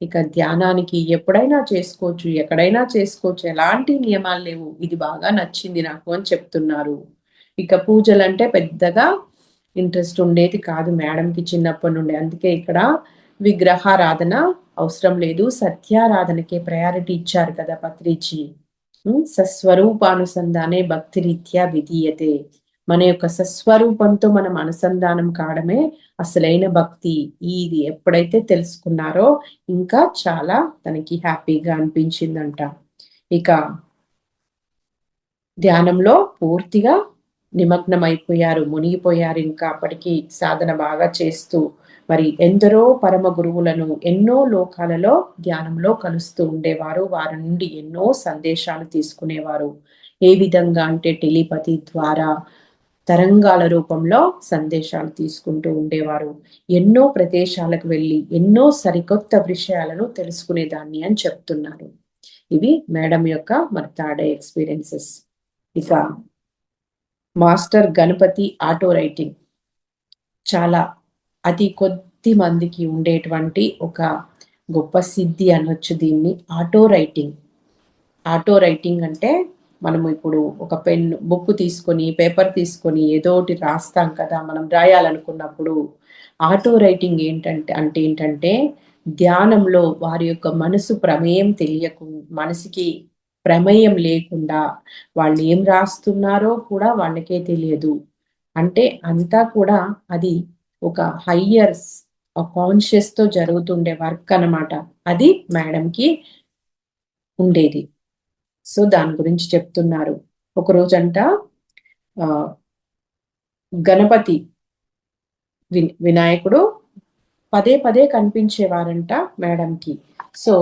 ఇక ధ్యానానికి ఎప్పుడైనా చేసుకోవచ్చు, ఎక్కడైనా చేసుకోవచ్చు, ఎలాంటి నియమాలు లేవు. ఇది బాగా నచ్చింది నాకు అని చెప్తున్నారు. ఇక పూజలంటే పెద్దగా ఇంట్రెస్ట్ ఉండేది కాదు మేడంకి చిన్నప్పటి నుండి. అందుకే ఇక్కడ విగ్రహారాధన అవసరం లేదు, సత్యారాధనకే ప్రయారిటీ ఇచ్చారు కదా పత్రిజీ. సస్వరూపానుసంధానే భక్తి రీత్యా విధీయతే. మన యొక్క సస్వరూపంతో మనం అనుసంధానం కావడమే అసలైన భక్తి. ఇది ఎప్పుడైతే తెలుసుకున్నారో ఇంకా చాలా తనకి హ్యాపీగా అనిపించిందంట. ఇక ధ్యానంలో పూర్తిగా నిమగ్నం అయిపోయారు, మునిగిపోయారు. ఇంకా అప్పటికి సాధన బాగా చేస్తూ మరి ఎందరో పరమ గురువులను ఎన్నో లోకాలలో ధ్యానంలో కలుస్తూ ఉండేవారు. వారి నుండి ఎన్నో సందేశాలు తీసుకునేవారు. ఏ విధంగా అంటే టెలిపతి ద్వారా తరంగాల రూపంలో సందేశాలు తీసుకుంటూ ఉండేవారు. ఎన్నో ప్రదేశాలకు వెళ్ళి ఎన్నో సరికొత్త విషయాలను తెలుసుకునేదాన్ని అని చెప్తున్నారు. ఇవి మేడం యొక్క మరి థర్డ్ ఎక్స్పీరియన్సెస్. ఇక మాస్టర్ గణపతి ఆటో రైటింగ్ చాలా అతి కొద్ది మందికి ఉండేటువంటి ఒక గొప్ప సిద్ధి అనొచ్చు దీన్ని. ఆటో రైటింగ్ అంటే మనము ఇప్పుడు ఒక పెన్ బుక్ తీసుకొని పేపర్ తీసుకొని ఏదో ఒకటి రాస్తాం కదా, మనం రాయాలనుకున్నప్పుడు. ఆటో రైటింగ్ ఏంటంటే ధ్యానంలో వారి యొక్క మనసు ప్రమేయం మనసుకి ప్రమేయం లేకుండా వాళ్ళు ఏం రాస్తున్నారో కూడా వాళ్ళకే తెలియదు. అంటే అంతా కూడా అది ఒక హయ్యర్ కాన్షియస్ తో జరుగుతుండే వర్క్ అన్నమాట. అది మేడంకి ఉండేది. సో దాని గురించి చెప్తున్నారు. ఒక రోజంట గణపతి వినాయకుడు పదే పదే కనిపించేవారంట మేడంకి. సో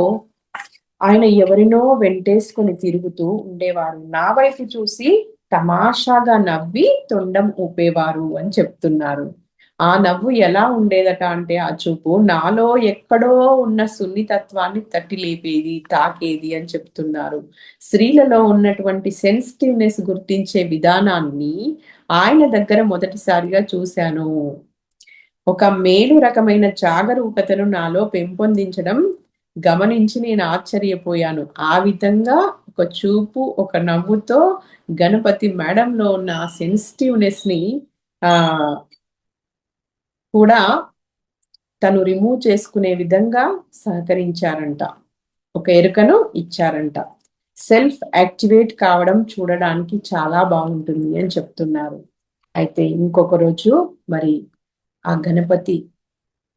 ఆయన ఎవరినో వెంటేసుకొని తిరుగుతూ ఉండేవారు. నా వైపు చూసి తమాషాగా నవ్వి తొండం ఊపేవారు అని చెప్తున్నారు. ఆ నవ్వు ఎలా ఉండేదట అంటే ఆ చూపు నాలో ఎక్కడో ఉన్న సున్నితత్వాన్ని తట్టి లేపేది, తాకేది అని చెప్తున్నారు. స్త్రీలలో ఉన్నటువంటి సెన్సిటివ్నెస్ గుర్తించే విధానాన్ని ఆయన దగ్గర మొదటిసారిగా చూశాను. ఒక మేలు రకమైన జాగరూకతను నాలో పెంపొందించడం గమనించి నేను ఆశ్చర్యపోయాను. ఆ విధంగా ఒక చూపు, ఒక నవ్వుతో గణపతి మేడంలో ఉన్న సెన్సిటివ్నెస్ ని కూడా తను రిమూవ్ చేసుకునే విధంగా సహకరించారంట, ఒక ఎరుకను ఇచ్చారంట. సెల్ఫ్ యాక్టివేట్ కావడం చూడడానికి చాలా బాగుంటుంది అని చెప్తున్నారు. అయితే ఇంకొక రోజు మరి ఆ గణపతి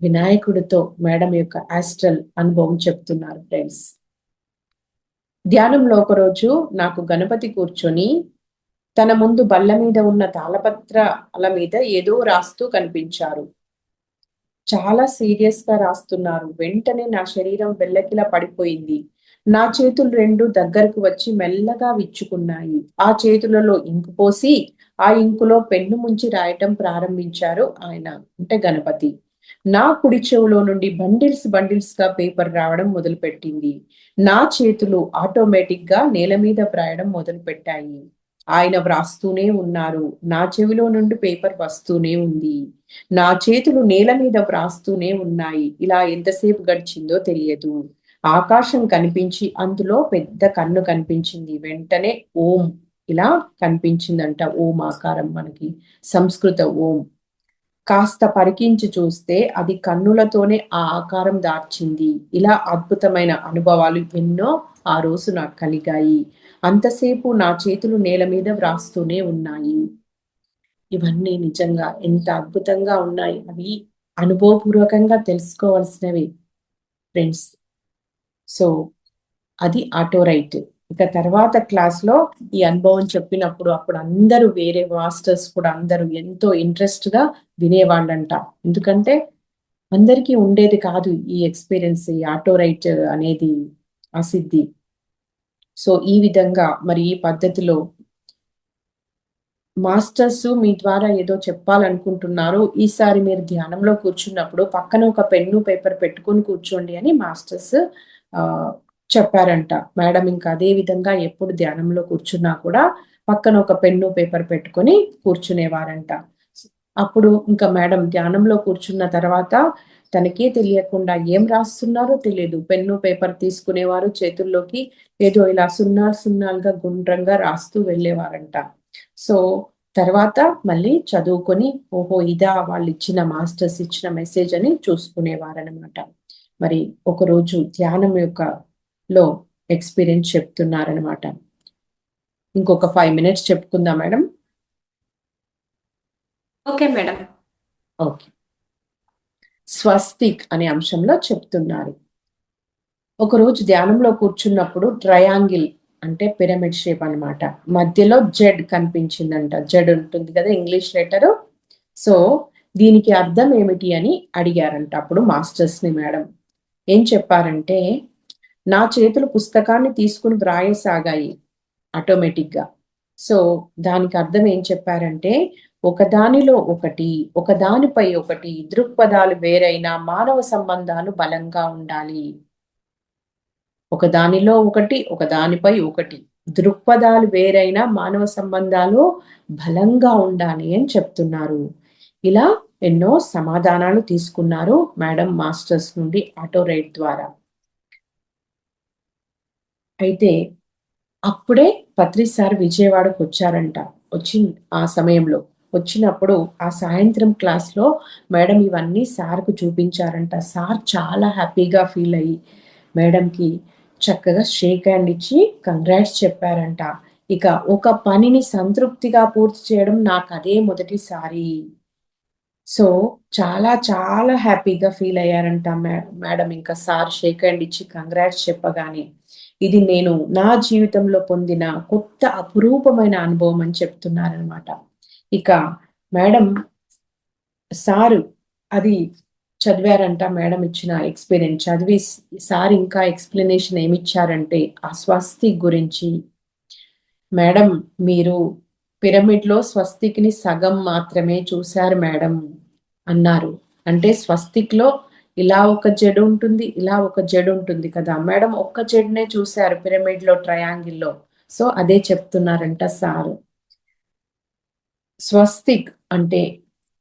వినాయకుడితో మేడం యొక్క ఆస్ట్రల్ అనుభవం చెప్తున్నారు ఫ్రెండ్స్. ధ్యానంలో ఒకరోజు నాకు గణపతి కూర్చొని తన ముందు బల్ల మీద ఉన్న తాళపత్రాల మీద ఏదో రాస్తూ కనిపించారు. చాలా సీరియస్ గా రాస్తున్నారు. వెంటనే నా శరీరం వెల్లకిలా పడిపోయింది. నా చేతులు రెండు దగ్గరకు వచ్చి మెల్లగా విచ్చుకున్నాయి. ఆ చేతులలో ఇంకు పోసి ఆ ఇంకులో పెన్ను ముంచి రాయటం ప్రారంభించారు ఆయన, అంటే గణపతి. నా కుడి చెవులో నుండి బండిల్స్ గా పేపర్ రావడం మొదలుపెట్టింది. నా చేతులు ఆటోమేటిక్ గా నేల మీద వ్రాయడం మొదలు పెట్టాయి. ఆయన వ్రాస్తూనే ఉన్నారు. నా చెవిలో నుండి పేపర్ వస్తూనే ఉంది. నా చేతులు నేల మీద వ్రాస్తూనే ఉన్నాయి. ఇలా ఎంతసేపు గడిచిందో తెలియదు. ఆకాశం కనిపించి అందులో పెద్ద కన్ను కనిపించింది. వెంటనే ఓం ఇలా కనిపించిందంట. ఓం ఆకారం, మనకి సంస్కృత ఓం. కాస్త పరికించి చూస్తే అది కన్నులతోనే ఆ ఆకారం దార్చింది. ఇలా అద్భుతమైన అనుభవాలు ఎన్నో ఆ రోజు నాకు కలిగాయి. అంతసేపు నా చేతులు నేల మీద వ్రాస్తూనే ఉన్నాయి. ఇవన్నీ నిజంగా ఎంత అద్భుతంగా ఉన్నాయి. అవి అనుభవపూర్వకంగా తెలుసుకోవాల్సినవి ఫ్రెండ్స్. సో అది ఆటో రైట్. ఇక తర్వాత క్లాస్ లో ఈ అనుభవం చెప్పినప్పుడు అప్పుడు అందరూ వేరే మాస్టర్స్ కూడా అందరూ ఎంతో ఇంట్రెస్ట్ గా వినేవాళ్ళంట. ఎందుకంటే అందరికీ ఉండేది కాదు ఈ ఎక్స్పీరియన్స్, ఈ ఆటో రైట్ అనేది, ఆ సిద్ధి. సో ఈ విధంగా మరి ఈ పద్ధతిలో మాస్టర్స్ మీ ద్వారా ఏదో చెప్పాలనుకుంటున్నారు, ఈసారి మీరు ధ్యానంలో కూర్చున్నప్పుడు పక్కన ఒక పెన్ను పేపర్ పెట్టుకొని కూర్చోండి అని మాస్టర్స్ చెప్పారంట. మేడం ఇంకా అదే విధంగా ఎప్పుడు ధ్యానంలో కూర్చున్నా కూడా పక్కన ఒక పెన్ను పేపర్ పెట్టుకొని కూర్చునేవారంట. అప్పుడు ఇంకా మేడం ధ్యానంలో కూర్చున్న తర్వాత తనకే తెలియకుండా ఏం రాస్తున్నారో తెలియదు, పెన్ను పేపర్ తీసుకునేవారు చేతుల్లోకి, ఏదో ఇలా సున్నాలు సున్నాలుగా గుండ్రంగా రాస్తూ వెళ్ళేవారంట. సో తర్వాత మళ్ళీ చదువుకొని ఓహో ఇదా వాళ్ళు ఇచ్చిన మాస్టర్స్ ఇచ్చిన మెసేజ్ అని చూసుకునేవారనమాట. మరి ఒకరోజు ధ్యానం లో ఎక్స్పీరియన్స్ చెప్తున్నారనమాట. ఇంకొక 5 minutes చెప్పుకుందా మేడం? Okay madam. ఓకే. స్వస్తిక్ అనే అంశంలో చెప్తున్నారు. ఒకరోజు ధ్యానంలో కూర్చున్నప్పుడు ట్రయాంగిల్ అంటే పిరమిడ్ షేప్ అన్నమాట, మధ్యలో జెడ్ కనిపించిందంట. జెడ్ ఉంటుంది కదా ఇంగ్లీష్ లెటరు. సో దీనికి అర్థం ఏమిటి అని అడిగారంట అప్పుడు మాస్టర్స్ ని. మేడం ఏం చెప్పారంటే, నా చేతులు పుస్తకాన్ని తీసుకుని వ్రాయసాగాయి ఆటోమేటిక్ గా. సో దానికి అర్థం ఏం చెప్పారంటే, ఒకదానిలో ఒకటి, ఒకదానిపై ఒకటి దృక్పథాలు వేరైన మానవ సంబంధాలు బలంగా ఉండాలి. ఒకదానిలో ఒకటి, ఒకదానిపై ఒకటి దృక్పథాలు వేరైన మానవ సంబంధాలు బలంగా ఉండాలి అని చెప్తున్నారు. ఇలా ఎన్నో సమాధానాలు తీసుకున్నారు మేడం మాస్టర్స్ నుండి ఆటో రైట్ ద్వారా. అయితే అప్పుడే పత్రి సార్ విజయవాడకు వచ్చారంట. ఆ సమయంలో వచ్చినప్పుడు ఆ సాయంత్రం క్లాస్ లో మేడం ఇవన్నీ సార్కు చూపించారంట. సార్ చాలా హ్యాపీగా ఫీల్ అయ్యి మేడంకి చక్కగా షేక్ హ్యాండ్ ఇచ్చి కంగ్రాట్స్ చెప్పారంట. ఇక ఒక పనిని సంతృప్తిగా పూర్తి చేయడం నాకు అదే మొదటిసారి. సో చాలా చాలా హ్యాపీగా ఫీల్ అయ్యారంట మేడం. ఇంకా సార్ షేక్ హ్యాండ్ ఇచ్చి కంగ్రాట్స్ చెప్పగానే ఇది నేను నా జీవితంలో పొందిన కొత్త అపురూపమైన అనుభవం అని చెప్తున్నారనమాట. ఇక మేడం సారు అది చదివారంట. మేడం ఇచ్చిన ఎక్స్పీరియన్స్ చదివి సార్ ఇంకా ఎక్స్ప్లెనేషన్ ఏమిచ్చారంటే ఆ స్వస్తిక్ గురించి. మేడం మీరు పిరమిడ్ లో స్వస్తిక్ని సగం మాత్రమే చూశారు మేడం అన్నారు. అంటే స్వస్తిక్ లో ఇలా ఒక జెడ్ ఉంటుంది, ఇలా ఒక జెడ్ ఉంటుంది కదా మేడం, ఒక్క జెడ్నే చూశారు పిరమిడ్ లో ట్రయాంగిల్లో. సో అదే చెప్తున్నారంట సారు. స్వస్తిక్ అంటే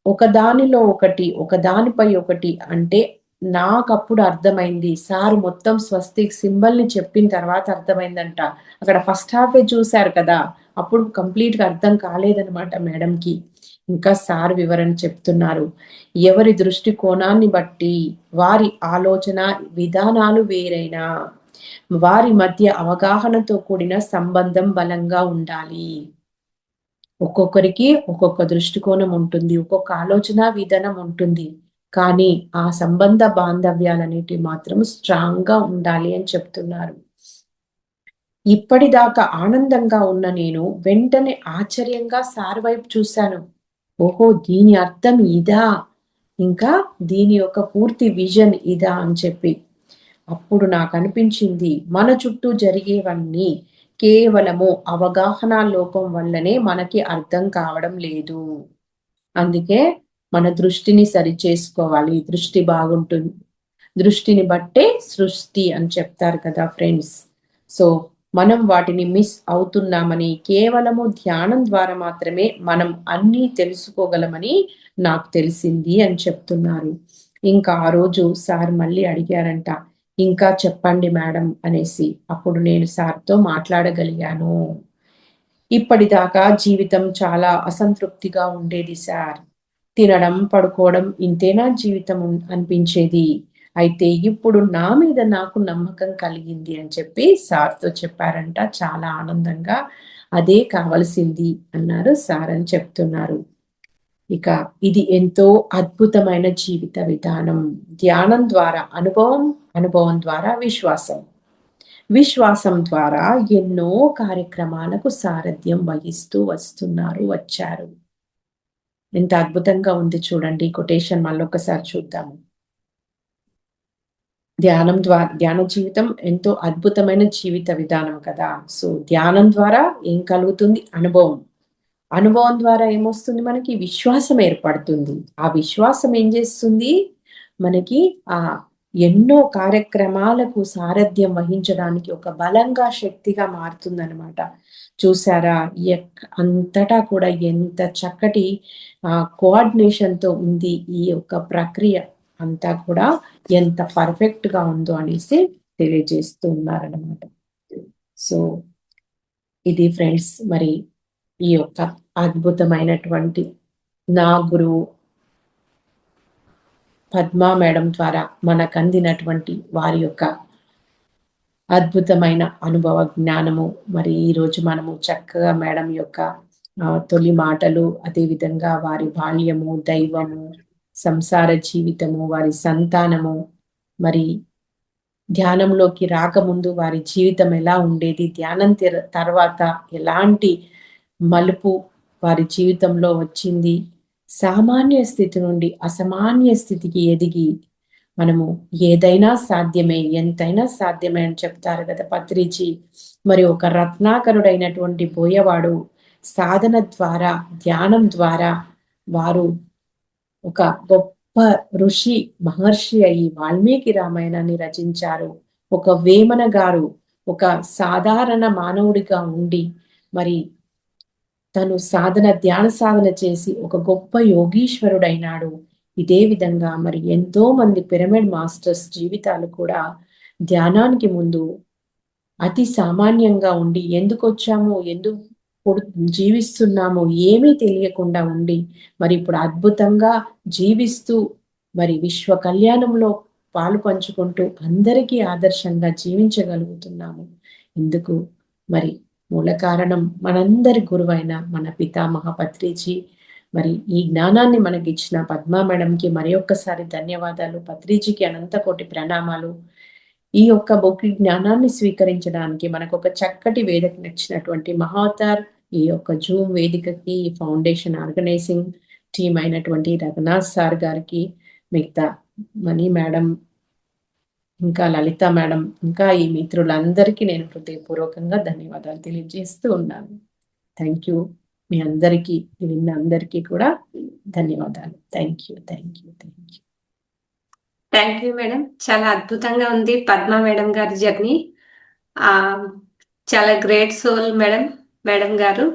ఒకదానిలో ఒకటి, ఒకదానిపై ఒకటి అంటే నాకప్పుడు అర్థమైంది. సార్ మొత్తం స్వస్తిక్ సింబల్ ని చెప్పిన తర్వాత అర్థమైందంట. అక్కడ ఫస్ట్ హాఫే చూశారు కదా, అప్పుడు కంప్లీట్ గా అర్థం కాలేదనమాట మేడంకి. ఇంకా సార్ వివరణ చెప్తున్నారు. ఎవరి దృష్టి కోణాన్ని బట్టి వారి ఆలోచన విధానాలు వేరైనా వారి మధ్య అవగాహనతో కూడిన సంబంధం బలంగా ఉండాలి. ఒక్కొక్కరికి ఒక్కొక్క దృష్టికోణం ఉంటుంది, ఒక్కొక్క ఆలోచన విధానం ఉంటుంది, కానీ ఆ సంబంధ బాంధవ్యాలన్నిటి మాత్రం స్ట్రాంగ్ గా ఉండాలి అని చెప్తున్నారు. ఇప్పటిదాకా ఆనందంగా ఉన్న నేను వెంటనే ఆశ్చర్యంగా సార్ వైపు చూశాను. ఓహో దీని అర్థం ఇదా, ఇంకా దీని యొక్క పూర్తి విజన్ ఇదా అని చెప్పి. అప్పుడు నాకు అనిపించింది మన చుట్టూ జరిగేవన్నీ కేవలము అవగాహన లోపం వల్లనే మనకి అర్థం కావడం లేదు. అందుకే మన దృష్టిని సరి చేసుకోవాలి. దృష్టి బాగుంటుంది, దృష్టిని బట్టే సృష్టి అని చెప్తారు కదా ఫ్రెండ్స్. సో మనం వాటిని మిస్ అవుతున్నామని, కేవలము ధ్యానం ద్వారా మాత్రమే మనం అన్నీ తెలుసుకోగలమని నాకు తెలిసింది అని చెప్తున్నారు. ఇంకా ఆ రోజు సార్ మళ్ళీ అడిగారంట, ఇంకా చెప్పండి మేడం అనేసి. అప్పుడు నేను సార్తో మాట్లాడగలిగాను. ఇప్పటిదాకా జీవితం చాలా అసంతృప్తిగా ఉండేది సార్. తినడం, పడుకోవడం ఇంతేనా జీవితం అనిపించేది. అయితే ఇప్పుడు నా మీద నాకు నమ్మకం కలిగింది అని చెప్పి సార్తో చెప్పారంట. చాలా ఆనందంగా అదే కావలసింది అన్నారు సార్ అని చెప్తున్నారు. ఇక ఇది ఎంతో అద్భుతమైన జీవిత విధానం. ధ్యానం ద్వారా అనుభవం, అనుభవం ద్వారా విశ్వాసం, విశ్వాసం ద్వారా ఎన్నో కార్యక్రమాలకు సారథ్యం వహిస్తూ వచ్చారు. ఎంత అద్భుతంగా ఉంది చూడండి. కొటేషన్ మళ్ళొకసారి చూద్దాము. ధ్యాన జీవితం ఎంతో అద్భుతమైన జీవిత విధానం కదా. సో ధ్యానం ద్వారా ఏం కలుగుతుంది? అనుభవం. అనుభవం ద్వారా ఏమొస్తుంది? మనకి విశ్వాసం ఏర్పడుతుంది. ఆ విశ్వాసం ఏం చేస్తుంది? మనకి ఆ ఎన్నో కార్యక్రమాలకు సారథ్యం వహించడానికి ఒక బలంగా, శక్తిగా మారుతుందనమాట. చూసారా? అంతటా కూడా ఎంత చక్కటి కోఆర్డినేషన్‌తో ఉంది ఈ యొక్క ప్రక్రియ అంతా కూడా ఎంత పర్ఫెక్ట్‌గా ఉందో అనేసి తెలియజేస్తూ ఉన్నారనమాట. సో ఇది ఫ్రెండ్స్, మరి ఈ యొక్క అద్భుతమైనటువంటి నా గురువు పద్మా మేడం ద్వారా మనకు అందినటువంటి వారి యొక్క అద్భుతమైన అనుభవ జ్ఞానము. మరి ఈరోజు మనము చక్కగా మేడం యొక్క తొలి మాటలు, అదేవిధంగా వారి బాల్యము, దైవము, సంసార జీవితము, వారి సంతానము, మరి ధ్యానంలోకి రాకముందు వారి జీవితం ఎలా ఉండేది, ధ్యానం తర్వాత ఎలాంటి మలుపు వారి జీవితంలో వచ్చింది, సామాన్య స్థితి నుండి అసామాన్య స్థితికి ఎదిగి మనము ఏదైనా సాధ్యమే, ఎంతైనా సాధ్యమే అని చెప్తారు కదా పత్రిజీ. మరి ఒక రత్నాకరుడైనటువంటి బోయవాడు సాధన ద్వారా, ధ్యానం ద్వారా వారు ఒక గొప్ప ఋషి, మహర్షి అయి వాల్మీకి రామాయణాన్ని రచించారు. ఒక వేమన గారు ఒక సాధారణ మానవుడిగా ఉండి మరి తను ధ్యాన సాధన చేసి ఒక గొప్ప యోగీశ్వరుడైనాడు. ఇదే విధంగా మరి ఎంతో మంది పిరమిడ్ మాస్టర్స్ జీవితాలు కూడా ధ్యానానికి ముందు అతి సామాన్యంగా ఉండి, ఎందుకు వచ్చాము, ఎందుకు జీవిస్తున్నాము ఏమీ తెలియకుండా ఉండి మరి ఇప్పుడు అద్భుతంగా జీవిస్తూ మరి విశ్వ కళ్యాణంలో పాలు పంచుకుంటూ అందరికీ ఆదర్శంగా జీవించగలుగుతున్నాము. ఎందుకు? మరి మూల కారణం మనందరి గురువైన మన పితామహ పత్రిజీ. మరి ఈ జ్ఞానాన్ని మనకి ఇచ్చిన పద్మా మేడంకి మరి ఒక్కసారి ధన్యవాదాలు. పత్రిజీకి అనంత కోటి ప్రణామాలు. ఈ యొక్క బొక్కి జ్ఞానాన్ని స్వీకరించడానికి మనకు ఒక చక్కటి వేదిక నచ్చినటువంటి మహావతార్ ఈ యొక్క జూమ్ వేదికకి, ఈ ఫౌండేషన్ ఆర్గనైజింగ్ టీమ్ అయినటువంటి రఘునాథ్ సార్ గారికి, మిగతా మణి మేడం, ఇంకా లలిత మేడం, ఇంకా ఈ మిత్రులందరికీ నేను హృదయపూర్వకంగా ధన్యవాదాలు తెలియజేస్తూ ఉన్నాను. Thank you. మీ అందరికీ, విన్న అందరికీ కూడా ధన్యవాదాలు. Thank you. Thank you madam. చాలా అద్భుతంగా ఉంది పద్మా మేడం గారి జర్నీ. చాలా గ్రేట్ సోల్ మేడం గారు.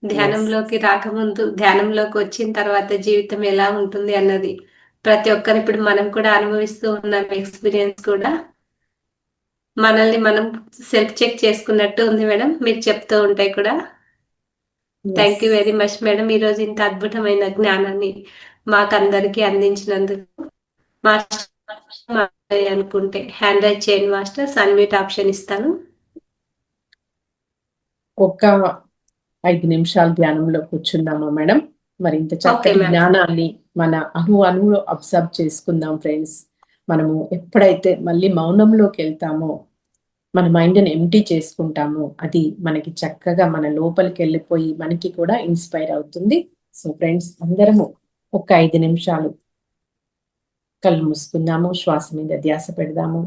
ధ్యానంలోకి రాకముందు, ధ్యానంలోకి వచ్చిన తర్వాత జీవితం ఎలా ఉంటుంది అన్నది ప్రతి ఒక్కరు ఇప్పుడు మనం కూడా అనుభవిస్తూ ఉన్నాం. ఎక్స్పీరియన్స్ కూడా మనల్ని మనం సెల్ఫ్ చెక్ చేసుకున్నట్టు ఉంది మేడం, మీరు చెప్తూ ఉంటాయి కూడా. Thank you very much madam. ఈరోజు ఇంత అద్భుతమైన జ్ఞానాన్ని మాకందరికి అందించినందుకు. మాస్టర్ అనుకుంటే హ్యాండ్ రైజ్ చేయండి మాస్టర్, అన్మ్యూట్ ఆప్షన్ ఇస్తాను. ఒక్క 5 నిమిషాలు ధ్యానంలో కూర్చుందామా మేడం? మరి ఇంత చక్కటి జ్ఞానాన్ని మన అణువులో అబ్జర్వ్ చేసుకుందాం ఫ్రెండ్స్. మనము ఎప్పుడైతే మళ్ళీ మౌనంలోకి వెళ్తామో, మన మైండ్ని ఎంటీ చేసుకుంటామో, అది మనకి చక్కగా మన లోపలికి వెళ్ళిపోయి మనకి కూడా ఇన్స్పైర్ అవుతుంది. సో ఫ్రెండ్స్, అందరము ఒక 5 నిమిషాలు కళ్ళు మూసుకుందాము, శ్వాస మీద ధ్యాస పెడదాము.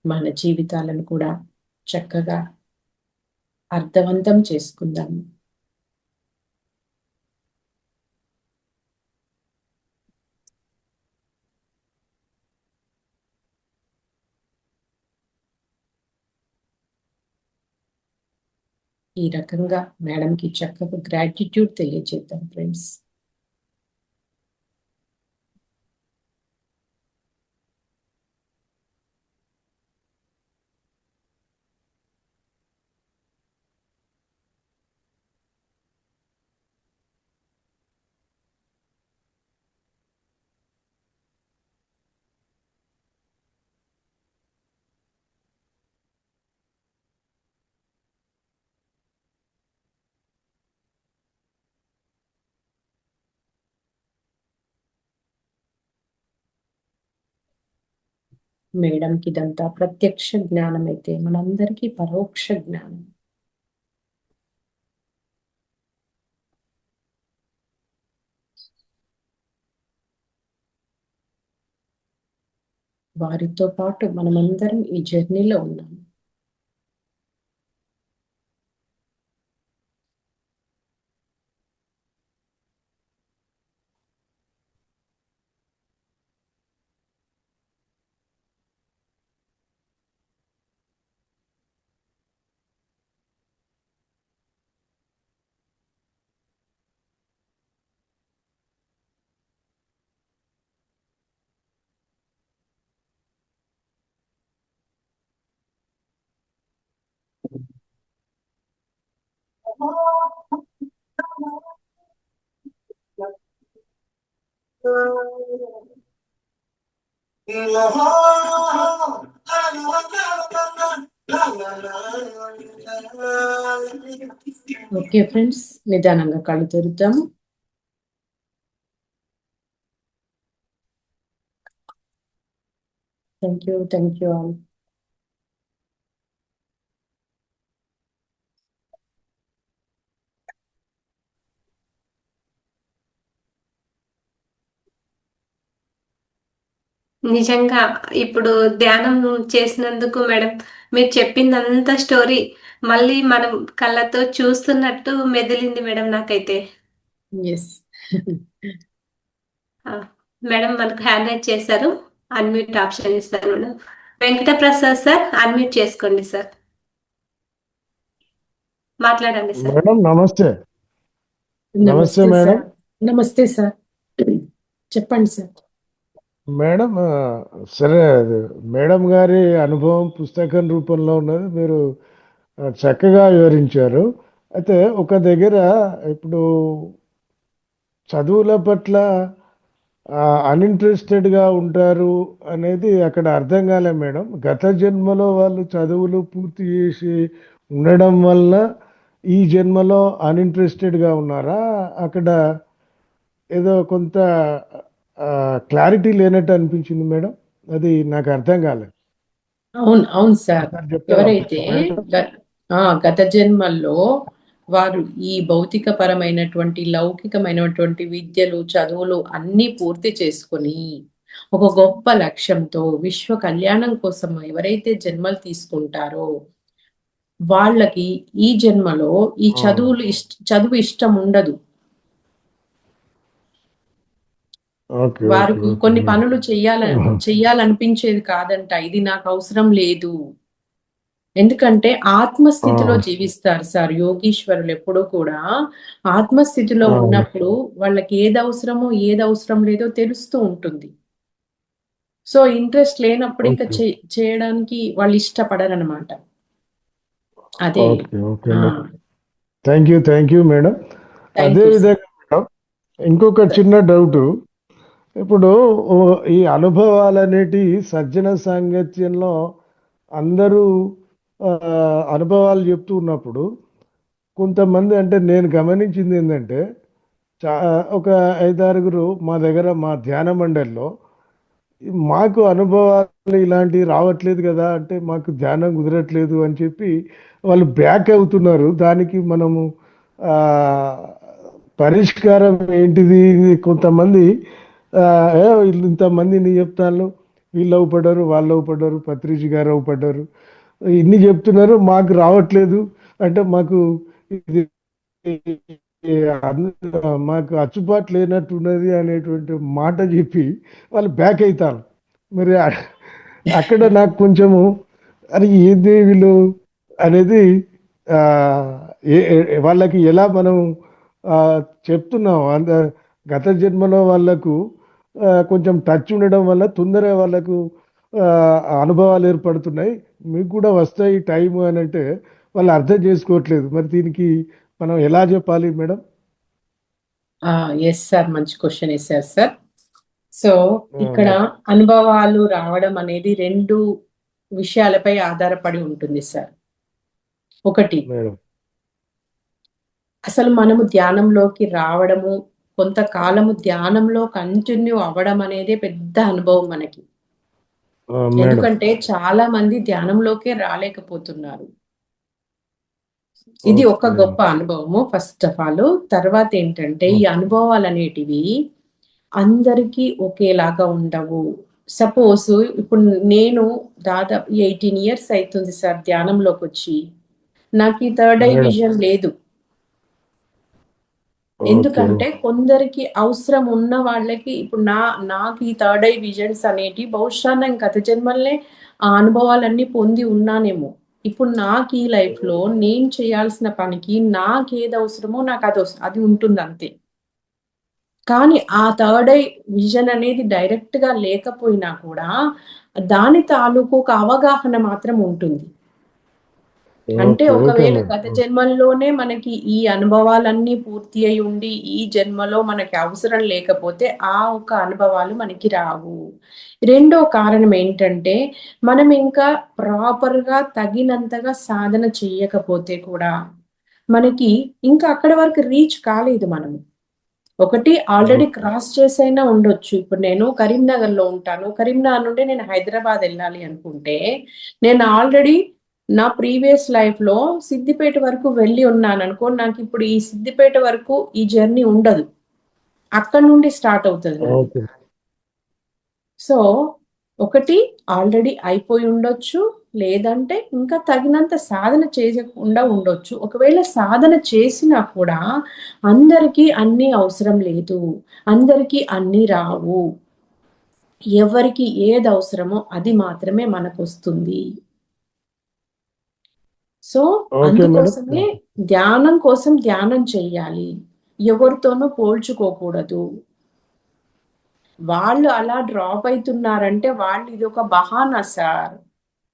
మన జీవితాలను కూడా చక్కగా అర్థవంతం చేసుకుందాము. ఈ రకంగా మేడంకి చక్కగా గ్రాటిట్యూడ్ తెలియజేద్దాం ఫ్రెండ్స్. మేడంకి ఇదంతా ప్రత్యక్ష జ్ఞానం అయితే మనందరికీ పరోక్ష జ్ఞానం. వారితో పాటు మనమందరం ఈ జర్నీలో ఉన్నాం. ఓకే ఫ్రెండ్స్, నిదానంగా కళ్ళు తెరుద్దాము. Thank you all. నిజంగా ఇప్పుడు ధ్యానం చేసినందుకు మేడం మీరు చెప్పిందంత స్టోరీ మళ్ళీ మనం కళ్ళతో చూస్తున్నట్టు మెదిలింది మేడం నాకైతే. ఎస్. మేడం మనకు హ్యాండ్ రైజ్ చేశారు, అన్మ్యూట్ ఆప్షన్ ఇస్తారు madam. Venkata Prasad sir unmute చేసుకోండి సార్, మాట్లాడండి సార్. మేడం నమస్తే. నమస్తే మేడం. సార్. నమస్తే సార్, చెప్పండి సార్. మేడం సరే, మేడం గారి అనుభవం పుస్తకం రూపంలో ఉన్నది, మీరు చక్కగా వివరించారు. అయితే ఒక దగ్గర ఇప్పుడు చదువుల పట్ల అన్ఇంట్రెస్టెడ్గా ఉంటారు అనేది అక్కడ అర్థం కాలే మేడం. గత జన్మలో వాళ్ళు చదువులు పూర్తి చేసి ఉండడం వల్ల ఈ జన్మలో అన్ఇంట్రెస్టెడ్గా ఉన్నారా? అక్కడ ఏదో కొంత క్లారిటీ లేనట్టు అనిపించింది మేడం, అది నాకు అర్థం కాలేదు. అవును సార్. చెప్తారా? ఎవరైతే గత జన్మల్లో వారు ఈ భౌతిక పరమైనటువంటి లౌకికమైనటువంటి విద్యలు చదువులు అన్నీ పూర్తి చేసుకొని ఒక గొప్ప లక్ష్యంతో విశ్వ కళ్యాణం కోసం ఎవరైతే జన్మలు తీసుకుంటారో వాళ్ళకి ఈ జన్మలో ఈ చదువు ఇష్టం ఉండదు. వారికి కొన్ని పనులు చెయ్యాలనిపించేది కాదంట. ఇది నాకు అవసరం లేదు, ఎందుకంటే ఆత్మస్థితిలో జీవిస్తారు సార్ యోగీశ్వరులు. ఎప్పుడూ కూడా ఆత్మస్థితిలో ఉన్నప్పుడు వాళ్ళకి ఏది అవసరమో ఏది అవసరం లేదో తెలుస్తూ ఉంటుంది. సో ఇంట్రెస్ట్ లేనప్పుడు ఇంకా చేయడానికి వాళ్ళు ఇష్టపడరు అనమాట. అదే. Thank you madam. అదే విధంగా మేడం ఇంకొక చిన్న డౌట్. ఇప్పుడు ఈ అనుభవాలు అనేటి సజ్జన సాంగత్యంలో అందరూ అనుభవాలు చెప్తూ ఉన్నప్పుడు కొంతమంది, అంటే నేను గమనించింది ఏంటంటే ఒక 5-6 మా దగ్గర మా ధ్యాన మండలిలో మాకు అనుభవాలు ఇలాంటివి రావట్లేదు కదా, అంటే మాకు ధ్యానం కుదరట్లేదు అని చెప్పి వాళ్ళు బ్యాక్ అవుతున్నారు. దానికి మనము పరిష్కారం ఏంటిది? కొంతమంది ఇంతమందిని చెప్తాను, వీళ్ళు అవ్వపడ్డారు, వాళ్ళు అవ్వపడ్డారు, పత్రిజీ గారు అవ్వపడ్డారు, ఇన్ని చెప్తున్నారు, మాకు రావట్లేదు, అంటే మాకు ఇది మాకు అచ్చుబాటు లేనట్టున్నది అనేటువంటి మాట చెప్పి వాళ్ళు బ్యాక్ అవుతారు. మరి అక్కడ నాకు కొంచెము అది ఏంది వీళ్ళు అనేది ఆ, వాళ్ళకి ఎలా మనం ఆ, చెప్తున్నాం గత జన్మలో వాళ్ళకు కొంచెం టచ్ ఉండడం వల్ల తొందరగా వాళ్ళకు ఆ, అనుభవాలు ఏర్పడుతున్నాయి, మీకు కూడా వస్తాయి టైం అని అంటే వాళ్ళు అర్థం చేసుకోవట్లేదు. మరి దీనికి మనం ఎలా చెప్పాలి మేడం? ఎస్ సార్, మంచి క్వశ్చన్ వేశారు సార్. సో ఇక్కడ మేడం. అనుభవాలు రావడం అనేది రెండు విషయాలపై ఆధారపడి ఉంటుంది సార్. ఒకటి, మేడం. అసలు మనము ధ్యానంలోకి రావడము, కొంతకాలము ధ్యానంలో కంటిన్యూ అవ్వడం అనేది పెద్ద అనుభవం మనకి. మేడం. ఎందుకంటే చాలా మంది ధ్యానంలోకే రాలేకపోతున్నారు. ఇది ఒక ఓకే. గొప్ప అనుభవము ఫస్ట్ ఆఫ్ ఆల్. తర్వాత ఏంటంటే ఈ అనుభవాలు అనేటివి అందరికీ ఒకేలాగా ఉండవు. సపోజ్ ఇప్పుడు నేను దాదాపు 18 years అవుతుంది సార్ ధ్యానంలోకి వచ్చి. నాకు ఈ థర్డ్ ఐ మేడం. విజన్ లేదు. ఓకే. ఎందుకంటే కొందరికి అవసరం ఉన్న వాళ్ళకి, ఇప్పుడు నాకు ఈ థర్డ్ ఐ విజన్స్ అనేటి బహుశా నేను గత జన్మల్లే ఆ అనుభవాలన్నీ పొంది ఉన్నానేమో. ఇప్పుడు నాకు ఈ లైఫ్ లో నేను చేయాల్సిన పనికి నాకు ఏది అవసరమో నాకు అది ఉంటుంది అంతే. కానీ ఆ థర్డ్ ఐ విజన్ అనేది డైరెక్ట్ గా లేకపోయినా కూడా దాని తాలూకు ఒక అవగాహన మాత్రం ఉంటుంది. అంటే ఓకే. ఓకే ఒకవేళ మేడం. గత జన్మల్లోనే మనకి ఈ అనుభవాలన్నీ పూర్తి అయి ఉండి ఈ జన్మలో మనకి అవసరం లేకపోతే ఆ ఒక అనుభవాలు మనకి రావు. రెండో కారణం ఏంటంటే మనం ఇంకా ప్రాపర్ గా తగినంతగా సాధన చెయ్యకపోతే కూడా మనకి ఇంకా అక్కడి వరకు రీచ్ కాలేదు మనము. ఒకటి ఆల్రెడీ క్రాస్ చేసైనా ఉండొచ్చు. ఇప్పుడు నేను కరీంనగర్ లో ఉంటాను, కరీంనగర్ నుండి నేను హైదరాబాద్ వెళ్ళాలి అనుకుంటే నేను ఆల్రెడీ నా ప్రీవియస్ లైఫ్ లో సిద్దిపేట వరకు వెళ్ళి ఉన్నాను అనుకో, నాకు ఇప్పుడు ఈ సిద్దిపేట వరకు ఈ జర్నీ ఉండదు, అక్కడ నుండి స్టార్ట్ అవుతుంది నాది. ఓకే. సో ఒకటి ఆల్రెడీ అయిపోయి ఉండొచ్చు, లేదంటే ఇంకా తగినంత సాధన చేయకుండా ఉండొచ్చు. ఒకవేళ సాధన చేసినా కూడా అందరికీ అన్నీ అవసరం లేదు, అందరికీ అన్నీ రావు. ఎవరికి ఏది అవసరమో అది మాత్రమే మనకు వస్తుంది. So okay madam. అందుకోసమే ధ్యానం కోసం ధ్యానం చెయ్యాలి, ఎవరితోనూ పోల్చుకోకూడదు. వాళ్ళు అలా డ్రాప్ అవుతున్నారంటే వాళ్ళు ఇది ఒక బహానా సార్.